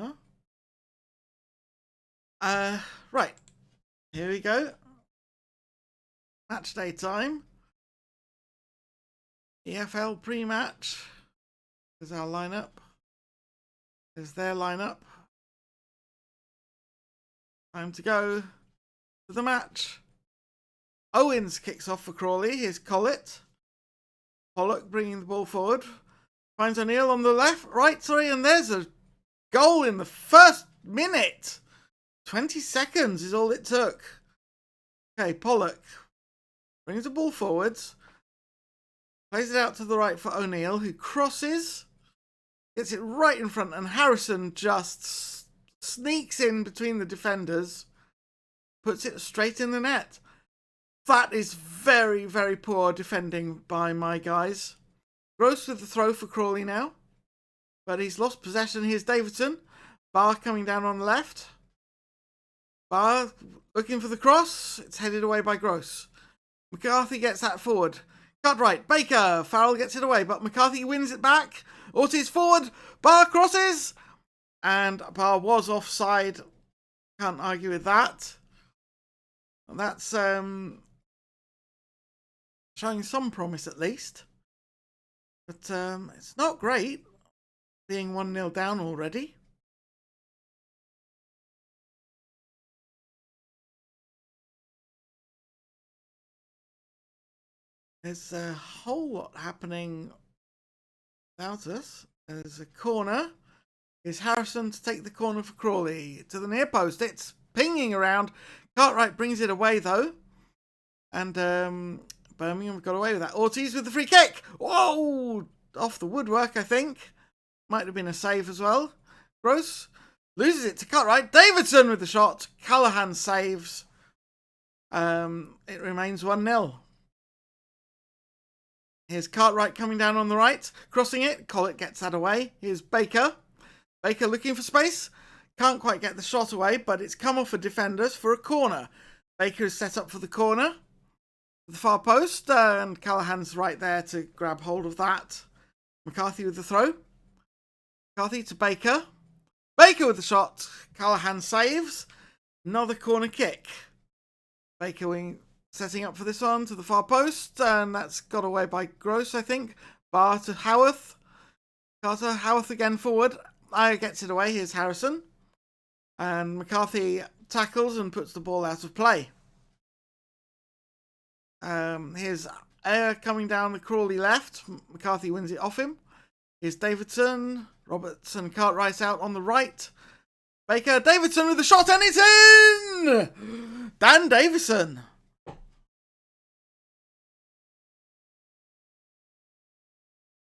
are. Right, here we go. Match day time. EFL pre-match. There's our lineup. There's their lineup. Time to go to the match. Owens kicks off for Crawley. Here's Collett. Pollock bringing the ball forward. Finds O'Neill on the left, right, sorry, and there's a goal in the first minute. 20 seconds is all it took. Okay, Pollock brings the ball forwards, plays it out to the right for O'Neill, who crosses, gets it right in front, and Harrison just sneaks in between the defenders, puts it straight in the net. That is very, very poor defending by my guys. Gross with the throw for Crawley now, but he's lost possession. Here's Davidson. Barr coming down on the left. Barr looking for the cross. It's headed away by Gross. McCarthy gets that forward. Cut right. Baker. Farrell gets it away, but McCarthy wins it back. Ortiz forward. Barr crosses. And Barr was offside. Can't argue with that. That's showing some promise at least. But it's not great being 1-0 down already. There's a whole lot happening without us. There's a corner. Here's Harrison to take the corner for Crawley. To the near post. It's pinging around. Cartwright brings it away though. And Birmingham got away with that. Ortiz with the free kick. Whoa! Off the woodwork, I think. Might have been a save as well. Gross loses it to Cartwright. Davidson with the shot. Callahan saves. It remains 1-0. Here's Cartwright coming down on the right, crossing it. Collett gets that away. Here's Baker. Baker looking for space. Can't quite get the shot away, but it's come off of defenders for a corner. Baker is set up for the corner. The far post, and Callahan's right there to grab hold of that. McCarthy with the throw. McCarthy to Baker. Baker with the shot. Callahan saves. Another corner kick. Baker setting up for this one to the far post, and that's got away by Gross, I think. Barr to Howarth. Carter, Howarth again forward. Gets it away. Here's Harrison. And McCarthy tackles and puts the ball out of play. Here's Ayer coming down the Crawley left. McCarthy wins it off him. Here's Davidson. Robertson, Cartwright out on the right. Baker, Davidson with the shot, and it's in! Dan Davison.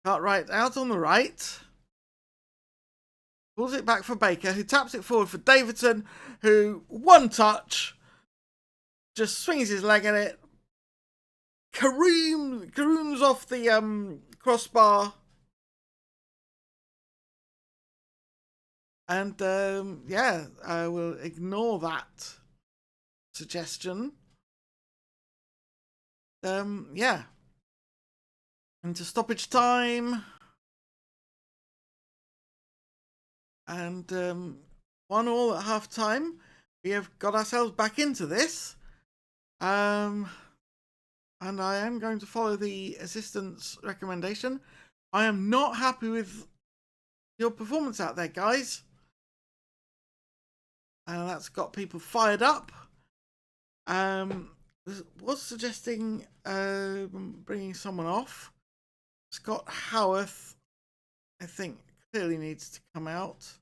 Cartwright out on the right. Pulls it back for Baker, who taps it forward for Davidson, who, one touch, just swings his leg at it. Caroons off the crossbar. And I will ignore that suggestion. Into stoppage time. And 1-1 at half time. We have got ourselves back into this. And I am going to follow the assistant's recommendation. I am not happy with your performance out there, guys. And that's got people fired up. Was suggesting bringing someone off. Scott Howarth, I think, clearly needs to come out.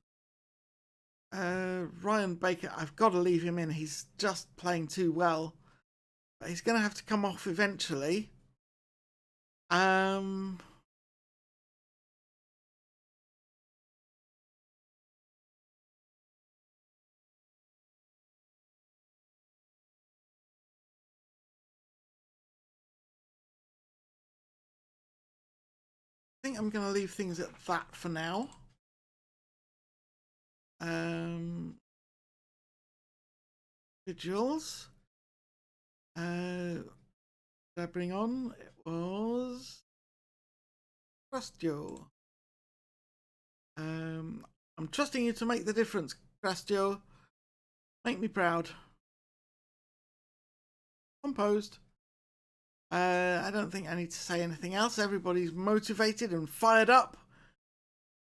Ryan Baker, I've got to leave him in. He's just playing too well. But he's going to have to come off eventually. I think I'm going to leave things at that for now. Individuals. Did I bring on? It was Crastio. I'm trusting you to make the difference, Crastio. Make me proud. Composed. I don't think I need to say anything else. Everybody's motivated and fired up.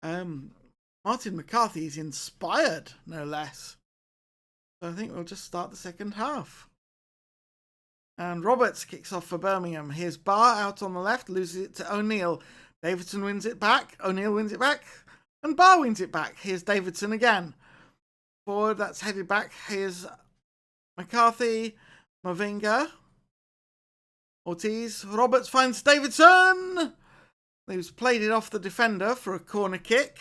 Martin McCarthy is inspired, no less. So I think we'll just start the second half. And Roberts kicks off for Birmingham. Here's Barr out on the left, loses it to O'Neill. Davidson wins it back. O'Neill wins it back. And Barr wins it back. Here's Davidson again. Forward, that's headed back. Here's McCarthy, Mavinga, Ortiz. Roberts finds Davidson. He's played it off the defender for a corner kick.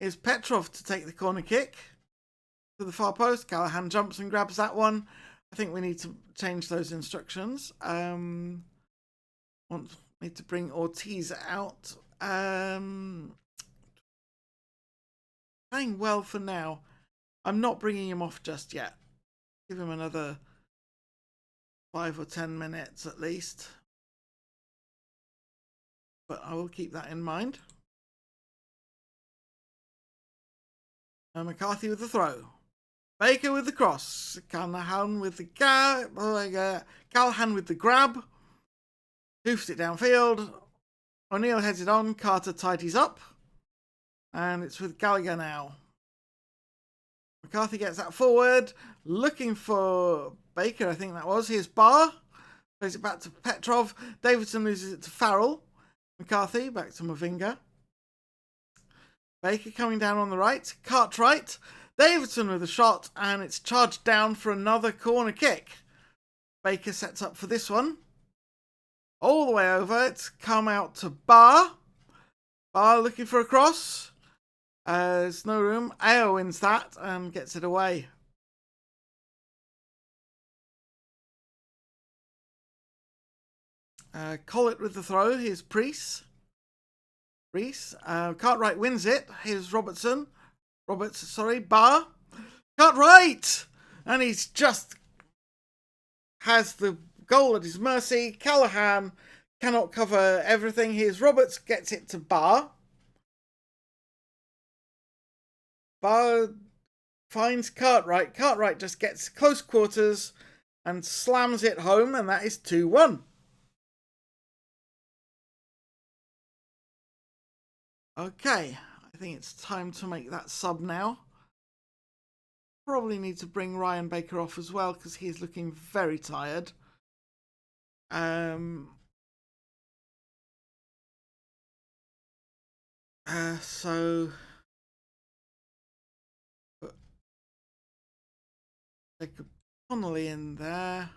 Here's Petrov to take the corner kick to the far post. Callahan jumps and grabs that one. I think we need to change those instructions. Need to bring Ortiz out. Playing well for now. I'm not bringing him off just yet. Give him another 5 or 10 minutes at least. But I will keep that in mind. McCarthy with the throw. Baker with the cross. Callahan with the Callahan with the grab. Hoofs it downfield. O'Neill heads it on. Carter tidies up. And it's with Gallagher now. McCarthy gets that forward. Looking for Baker, I think that was. Here's Barr. Plays it back to Petrov. Davidson loses it to Farrell. McCarthy back to Mavinga. Baker coming down on the right. Cartwright. Davidson with a shot. And it's charged down for another corner kick. Baker sets up for this one. All the way over. It's come out to Barr. Barr looking for a cross. There's no room. Ao wins that and gets it away. Collett with the throw. Here's Priest. Cartwright wins it. Here's Barr. Cartwright! And he's just has the goal at his mercy. Callahan cannot cover everything. Here's Roberts, gets it to Barr. Barr finds Cartwright. Cartwright just gets close quarters and slams it home, and that is 2-1. Okay, I think it's time to make that sub now. Probably need to bring Ryan Baker off as well because he's looking very tired. So Jacob Connolly in there.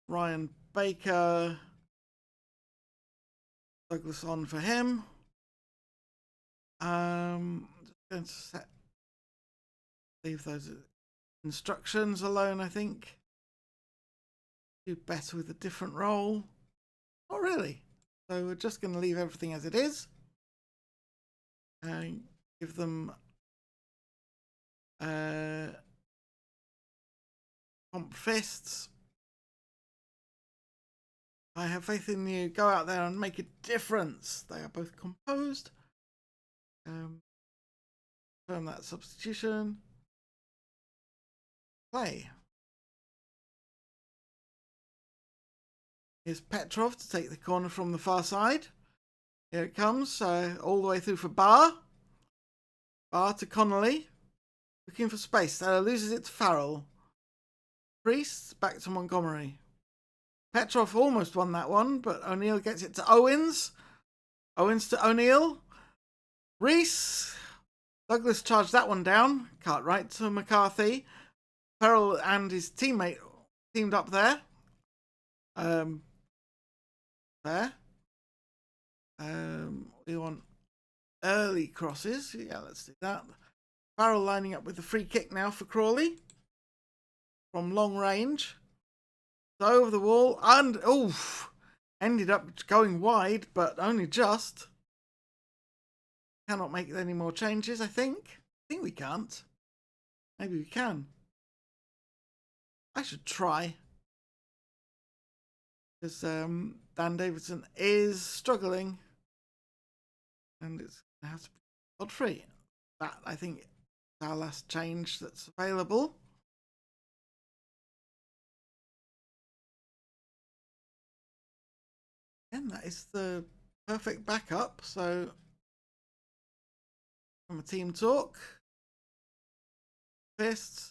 Ryan Baker. Douglas on for him. Just going to leave those instructions alone, I think. Do better with a different role. Not really. So we're just going to leave everything as it is. And give them comp fists. I have faith in you. Go out there and make a difference. They are both composed. Confirm that substitution. Play. Here's Petrov to take the corner from the far side. Here it comes. All the way through for Barr. Barr to Connolly. Looking for space. Loses it to Farrell. Priest back to Montgomery. Petrov almost won that one, but O'Neill gets it to Owens. Owens to O'Neill. Reese. Douglas charged that one down. Cartwright to McCarthy. Farrell and his teammate teamed up there. We want early crosses. Yeah, let's do that. Farrell lining up with the free kick now for Crawley. From long range. Over the wall and ended up going wide, but only just. Cannot make any more changes, I think. I think we can't. Maybe we can. I should try. Because Dan Davidson is struggling. And it's going to have to be Godfrey. That, I think, is our last change that's available. And that is the perfect backup. So, from a team talk, fists,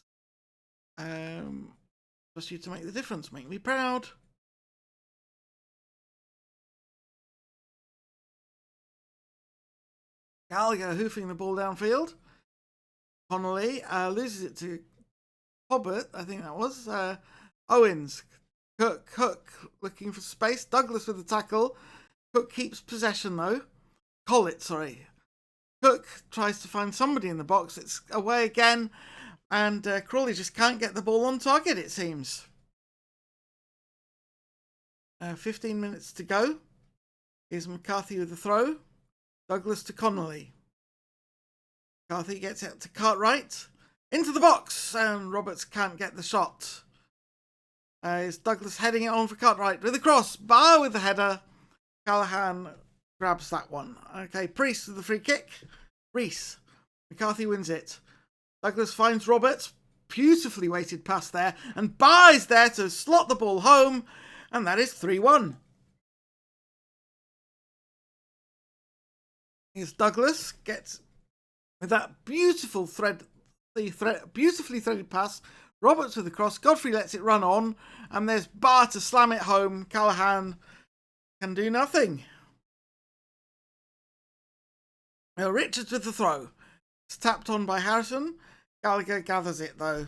trust you to make the difference. Make me proud. Gallagher hoofing the ball downfield. Connolly loses it to Hobbit, I think that was. Owens. Cook looking for space. Douglas with the tackle. Cook keeps possession though. Collett, sorry. Cook tries to find somebody in the box. It's away again. And Crawley just can't get the ball on target, it seems. 15 minutes to go. Here's McCarthy with the throw. Douglas to Connolly. McCarthy gets it to Cartwright. Into the box. And Roberts can't get the shot. Is Douglas heading it on for Cartwright with the cross. Barr with the header. Callahan grabs that one. Okay, Priest with the free kick. Reese. McCarthy wins it. Douglas finds Roberts. Beautifully weighted pass there. And Barr is there to slot the ball home. And that is 3-1. Here's Douglas. Gets with that beautifully threaded pass. Roberts with the cross. Godfrey lets it run on. And there's Barr to slam it home. Callahan can do nothing. Well, Richards with the throw. It's tapped on by Harrison. Gallagher gathers it though.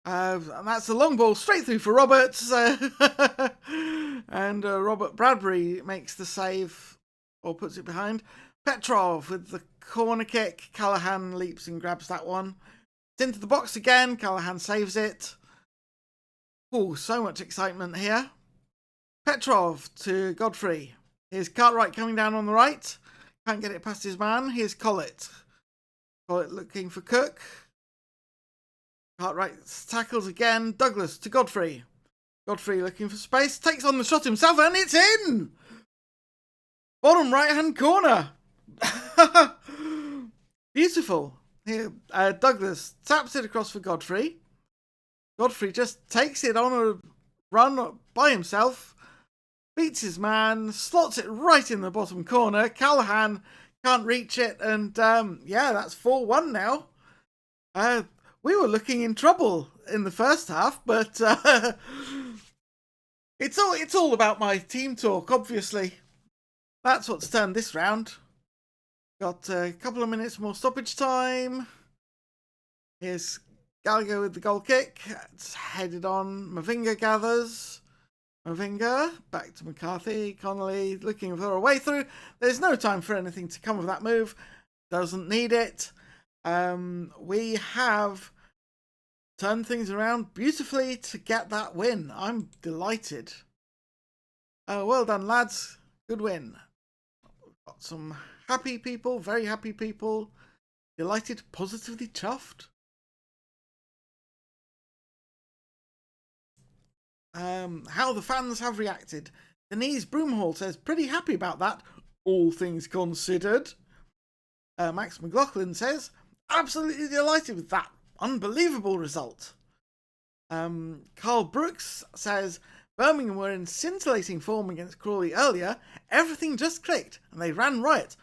And that's a long ball straight through for Roberts. And Robert Bradbury makes the save or puts it behind. Petrov with the corner kick. Callahan leaps and grabs that one. It's into the box again. Callahan saves it. Oh, so much excitement here. Petrov to Godfrey. Here's Cartwright coming down on the right. Can't get it past his man. Here's Collett. Collett looking for Cook. Cartwright tackles again. Douglas to Godfrey. Godfrey looking for space. Takes on the shot himself and it's in! Bottom right hand corner. Beautiful. Here, Douglas taps it across for Godfrey. Godfrey just takes it on a run by himself. Beats his man. Slots it right in the bottom corner. Callahan can't reach it. And yeah, that's 4-1 now. We were looking in trouble in the first half, but it's all about my team talk, obviously. That's what's turned this round. Got a couple of minutes more stoppage time. Here's Gallagher with the goal kick. It's headed on. Mavinga gathers. Mavinga back to McCarthy. Connolly looking for a way through. There's no time for anything to come of that move. Doesn't need it. We have turned things around beautifully to get that win. I'm delighted. Well done, lads. Good win. Got some happy people, very happy people. Delighted, positively chuffed. How the fans have reacted. Denise Broomhall says, pretty happy about that, all things considered. Max McLaughlin says, absolutely delighted with that unbelievable result. Carl Brooks says, Birmingham were in scintillating form against Crawley earlier. Everything just clicked and they ran riot.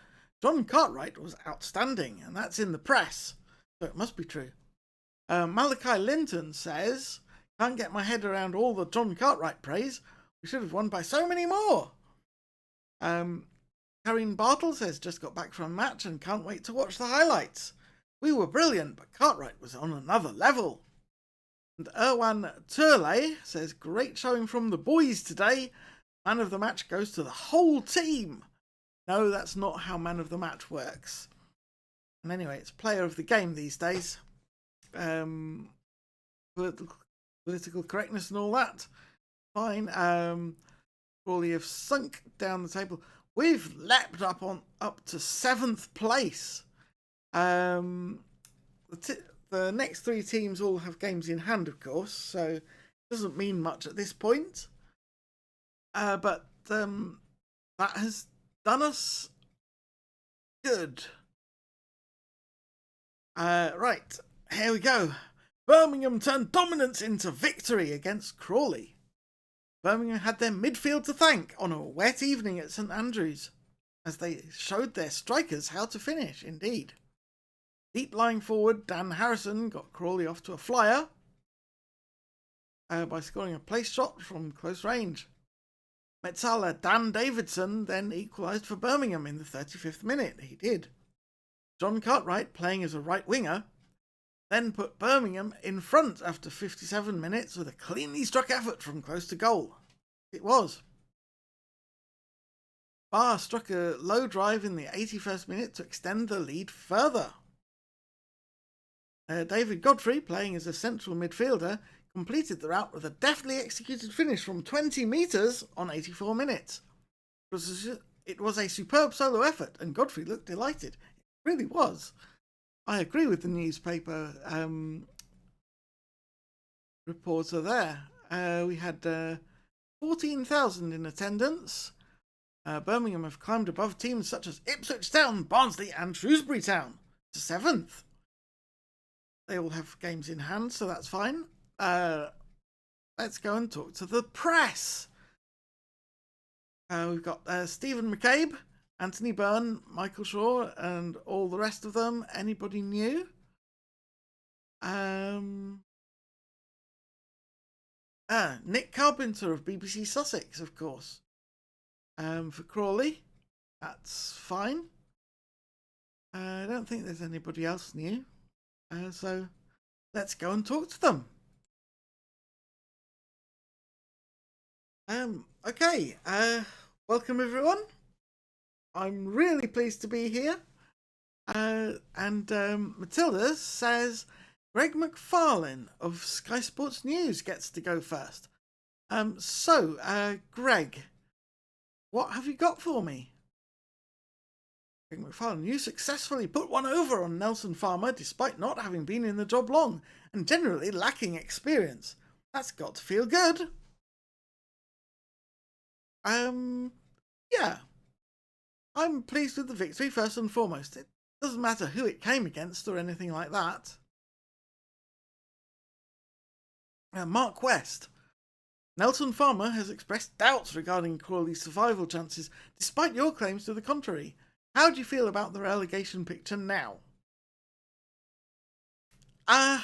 John Cartwright was outstanding, and that's in the press, so it must be true. Malachi Linton says, can't get my head around all the John Cartwright praise. We should have won by so many more. Karine Bartle says, just got back from a match and can't wait to watch the highlights. We were brilliant, but Cartwright was on another level. And Erwan Turley says, great showing from the boys today. Man of the match goes to the whole team. No, that's not how man of the match works. And anyway, it's player of the game these days. Political correctness and all that. Fine. Crawley have sunk down the table. We've leapt up to 7th place. The next 3 teams all have games in hand, of course, so it doesn't mean much at this point. But that has done us good. Right, here we go. Birmingham turned dominance into victory against Crawley. Birmingham had their midfield to thank on a wet evening at St Andrews, as they showed their strikers how to finish, indeed. Deep lying forward, Dan Harrison got Crawley off to a flyer by scoring a place shot from close range. Metzala Dan Davidson then equalised for Birmingham in the 35th minute. He did. John Cartwright, playing as a right winger, then put Birmingham in front after 57 minutes with a cleanly struck effort from close to goal. It was. Barr struck a low drive in the 81st minute to extend the lead further. David Godfrey, playing as a central midfielder, completed the route with a deftly executed finish from 20 metres on 84 minutes. It was a superb solo effort, and Godfrey looked delighted. It really was. I agree with the newspaper reporter there. We had 14,000 in attendance. Birmingham have climbed above teams such as Ipswich Town, Barnsley and Shrewsbury Town to 7th. They all have games in hand, so that's fine. Let's go and talk to the press. We've got Stephen McCabe, Anthony Byrne, Michael Shaw, and all the rest of them. Anybody new? Nick Carpenter of BBC Sussex, of course. For Crawley, that's fine. I don't think there's anybody else new. So let's go and talk to them. Okay. Welcome everyone. I'm really pleased to be here. And Matilda says Greg McFarlane of Sky Sports News gets to go first. So Greg, what have you got for me? Greg McFarlane, you successfully put one over on Nelson Farmer despite not having been in the job long and generally lacking experience. That's got to feel good. Yeah. I'm pleased with the victory first and foremost. It doesn't matter who it came against or anything like that. Mark West. Nelson Farmer has expressed doubts regarding Crawley's survival chances, despite your claims to the contrary. How do you feel about the relegation picture now? I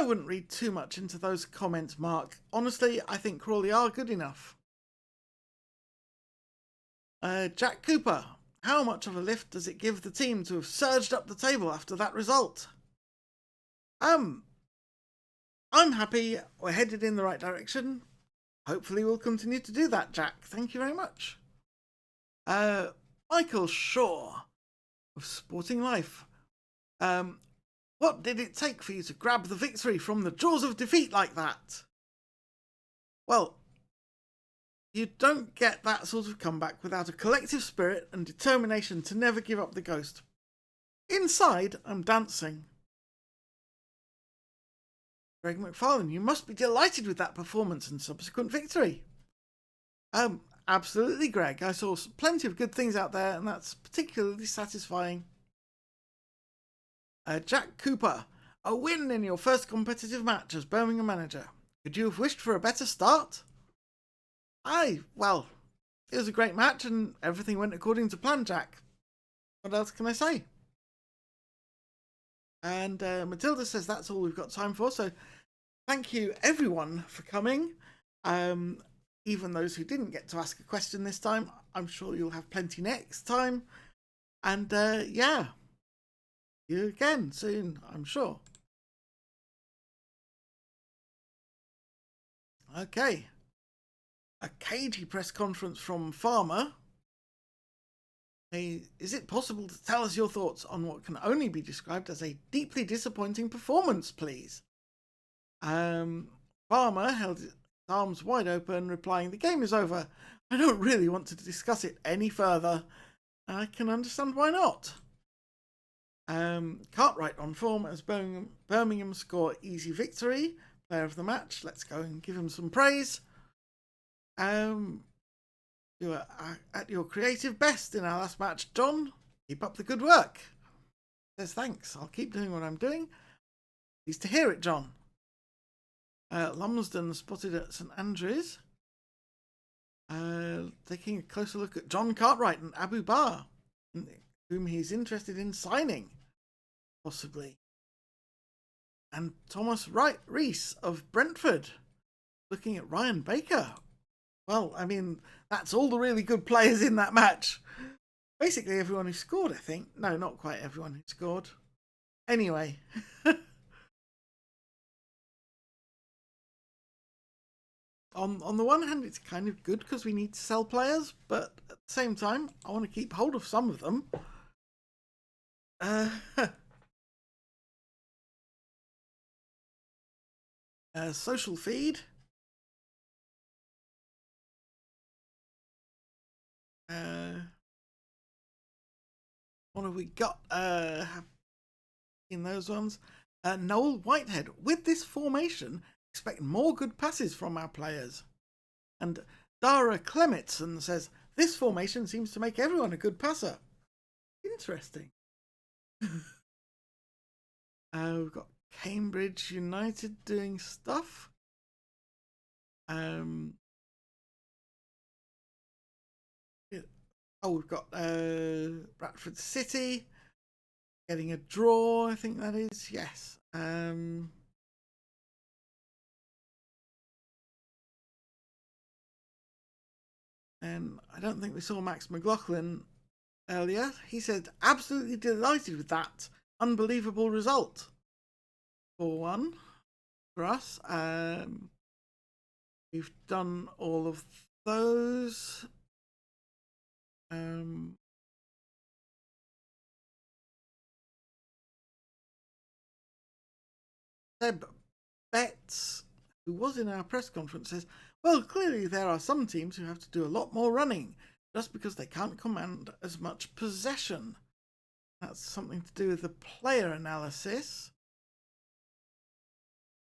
wouldn't read too much into those comments, Mark. Honestly, I think Crawley are good enough. Jack Cooper. How much of a lift does it give the team to have surged up the table after that result? I'm happy we're headed in the right direction. Hopefully we'll continue to do that, Jack. Thank you very much. Michael Shaw of Sporting Life. What did it take for you to grab the victory from the jaws of defeat like that? Well, you don't get that sort of comeback without a collective spirit and determination to never give up the ghost. Inside, I'm dancing. Greg McFarlane, you must be delighted with that performance and subsequent victory. Absolutely, Greg. I saw plenty of good things out there, and that's particularly satisfying. Jack Cooper, a win in your first competitive match as Birmingham manager. Could you have wished for a better start? Well, it was a great match and everything went according to plan, Jack. What else can I say? And Matilda says that's all we've got time for, so thank you everyone for coming. Even those who didn't get to ask a question this time, I'm sure you'll have plenty next time. And yeah, see you again soon, I'm sure. Okay. A cagey press conference from Farmer. Is it possible to tell us your thoughts on what can only be described as a deeply disappointing performance, please? Farmer held his arms wide open, replying, "The game is over. I don't really want to discuss it any further. I can understand why not." Cartwright on form as Birmingham score easy victory. Player of the match. Let's go and give him some praise. You were at your creative best in our last match, John. Keep up the good work. Says thanks. I'll keep doing what I'm doing. Pleased to hear it, John. Lumsden spotted at St Andrews. Taking a closer look at John Cartwright and Abu Bar, whom he's interested in signing, possibly. And Thomas Rees of Brentford. looking at Ryan Baker. Well, I mean, that's all the really good players in that match. Basically, everyone who scored, I think. No, not quite everyone who scored. Anyway. On the one hand, it's kind of good because we need to sell players, but at the same time, I want to keep hold of some of them. Social feed. What have we got in those ones? Noel Whitehead. With this formation, expect more good passes from our players. And Dara Clemetson says, this formation seems to make everyone a good passer. Interesting. We've got Cambridge United doing stuff. We've got Bradford City getting a draw, I think that is. Yes. And I don't think we saw Max McLaughlin earlier. He said, absolutely delighted with that unbelievable result. 4-1 for us. We've done all of those. Seb Betts, who was in our press conference, says, well, clearly there are some teams who have to do a lot more running just because they can't command as much possession. That's something to do with the player analysis.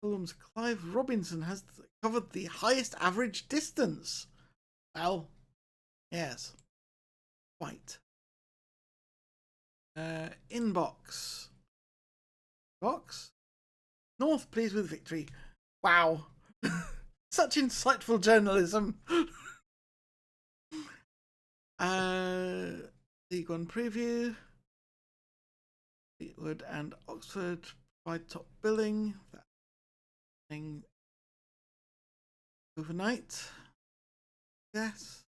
Fulham's Clive Robinson has covered the highest average distance. Well, yes, quite. Inbox. Box. North pleased with victory. Wow. Such insightful journalism. League One preview. Fleetwood and Oxford provide top billing. That thing overnight. Yes.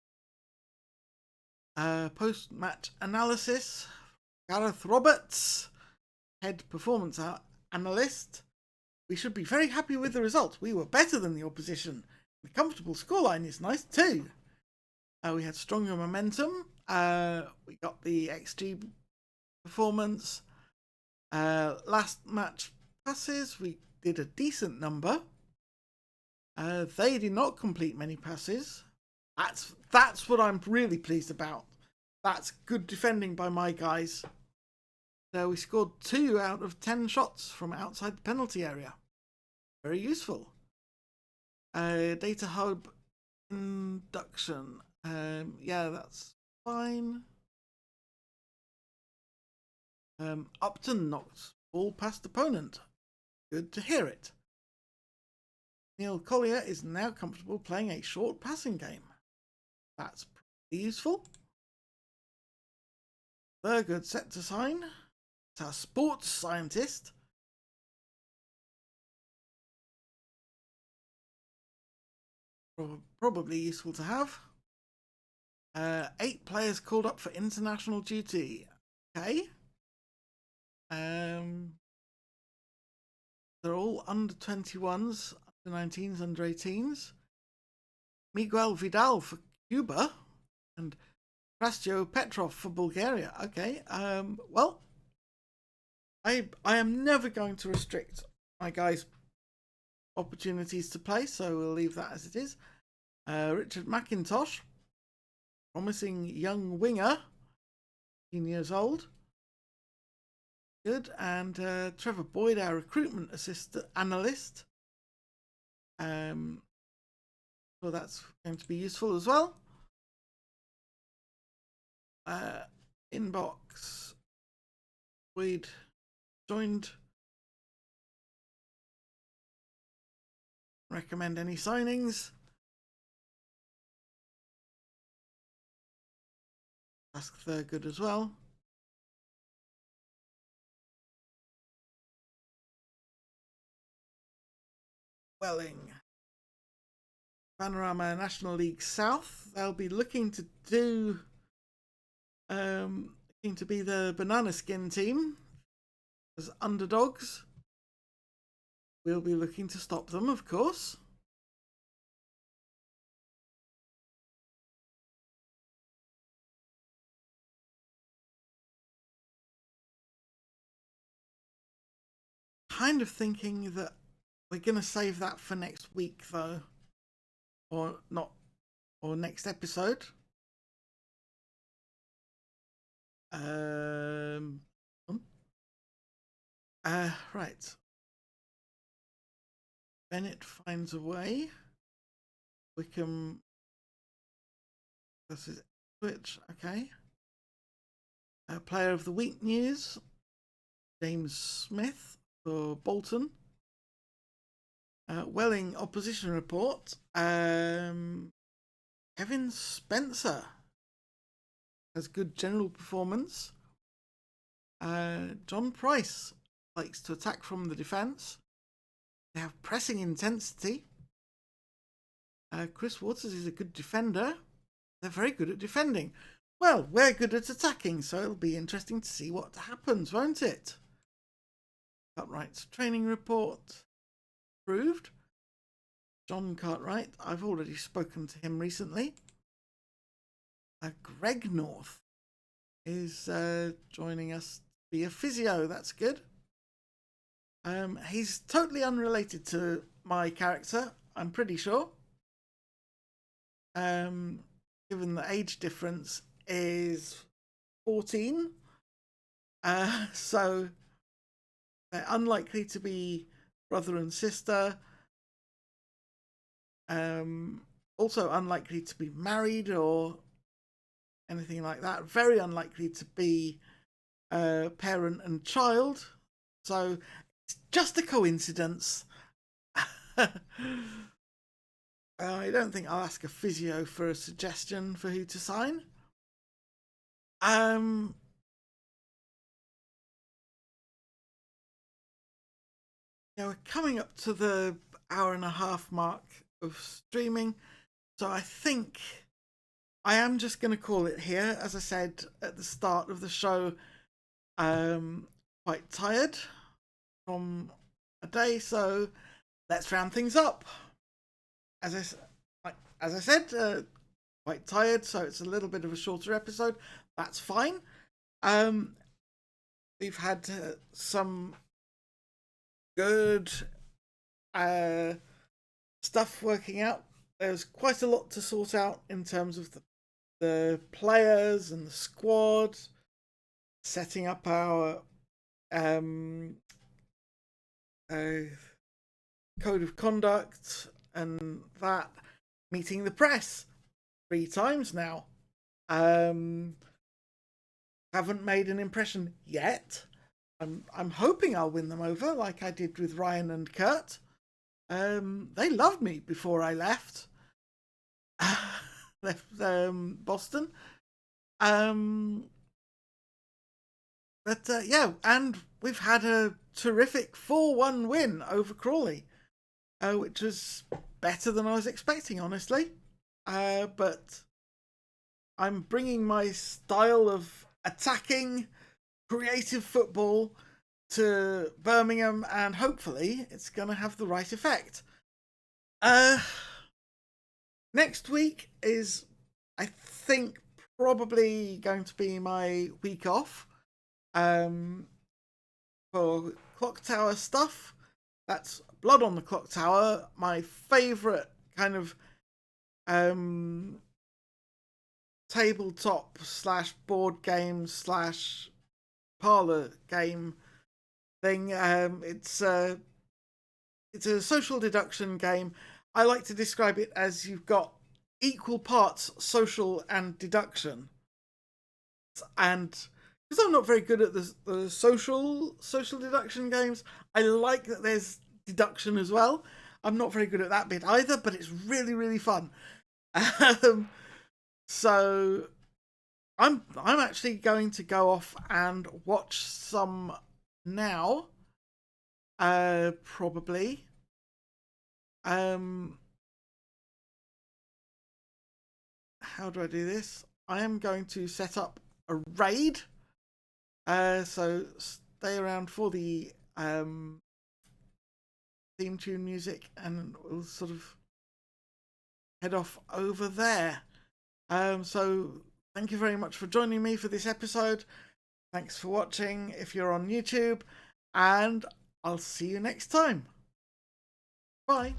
Post-match analysis. Gareth Roberts, head performance analyst. We should be very happy with the result. We were better than the opposition. The comfortable scoreline is nice too. We had stronger momentum. We got the XG performance. Last match passes, we did a decent number. They did not complete many passes. That's what I'm really pleased about. That's good defending by my guys. So we scored 2 out of 10 shots from outside the penalty area. Very useful. Data hub induction. Yeah, that's fine. Upton knocked ball past opponent. Good to hear it. Neil Collier is now comfortable playing a short passing game. That's pretty useful. Thurgood set to sign. It's our sports scientist. Probably useful to have. 8 players called up for international duty. Okay. They're all under 21s, under 19s, under 18s. Miguel Vidal for Cuba and Krastyo Petrov for Bulgaria. Okay. Well, I am never going to restrict my guys' opportunities to play, so we'll leave that as it is. Richard McIntosh, promising young winger, 18 years old. Good. And Trevor Boyd, our recruitment analyst. So that's going to be useful as well. Inbox. Boyd joined. Recommend any signings. Ask Thurgood as well. Welling. Panorama National League South. They'll be looking to do looking to be the banana skin team as underdogs. We'll be looking to stop them, of course. Kind of thinking that we're going to save that for next week, though. Or not, or next episode. Right. Bennett finds a way. Wickham. This is Twitch. Okay. Player of the week news. James Smith for Bolton. Welling opposition report. Kevin Spencer has good general performance. John Price likes to attack from the defence. They have pressing intensity. Chris Waters is a good defender. They're very good at defending. Well, we're good at attacking, so it'll be interesting to see what happens, won't it? Cartwright's training report approved. John Cartwright, I've already spoken to him recently. Greg North is joining us to be a physio. That's good. He's totally unrelated to my character, I'm pretty sure. Given the age difference is 14. So they're unlikely to be brother and sister. Also unlikely to be married or anything like that. Very unlikely to be parent and child. So it's just a coincidence. I don't think I'll ask a physio for a suggestion for who to sign. We're coming up to the hour-and-a-half mark of streaming, so I think I am just going to call it here. As I said at the start of the show, quite tired from a day, so let's round things up. As I said, quite tired, so it's a little bit of a shorter episode. That's fine. We've had some good stuff working out. There's quite a lot to sort out in terms of the players and the squad, setting up our code of conduct and that, meeting the press 3 times now. Haven't made an impression yet. I'm hoping I'll win them over like I did with Ryan and Kurt. They loved me before I left Boston. But yeah, and we've had a terrific 4-1 win over Crawley, which was better than I was expecting, honestly. But I'm bringing my style of attacking, creative football to Birmingham, and hopefully it's going to have the right effect. Next week is, I think, probably going to be my week off for Clock Tower stuff. That's Blood on the Clock Tower, my favourite kind of tabletop / board game / parlour game thing. It's a social deduction game. I like to describe it as you've got equal parts social and deduction. And because I'm not very good at the social deduction games, I like that there's deduction as well. I'm not very good at that bit either, but it's really, really fun. So I'm actually going to go off and watch some now. Probably. how do I do this? I am going to set up a raid. So stay around for the theme tune music, and we'll sort of head off over there. So thank you very much for joining me for this episode. Thanks for watching if you're on YouTube, and I'll see you next time. Bye.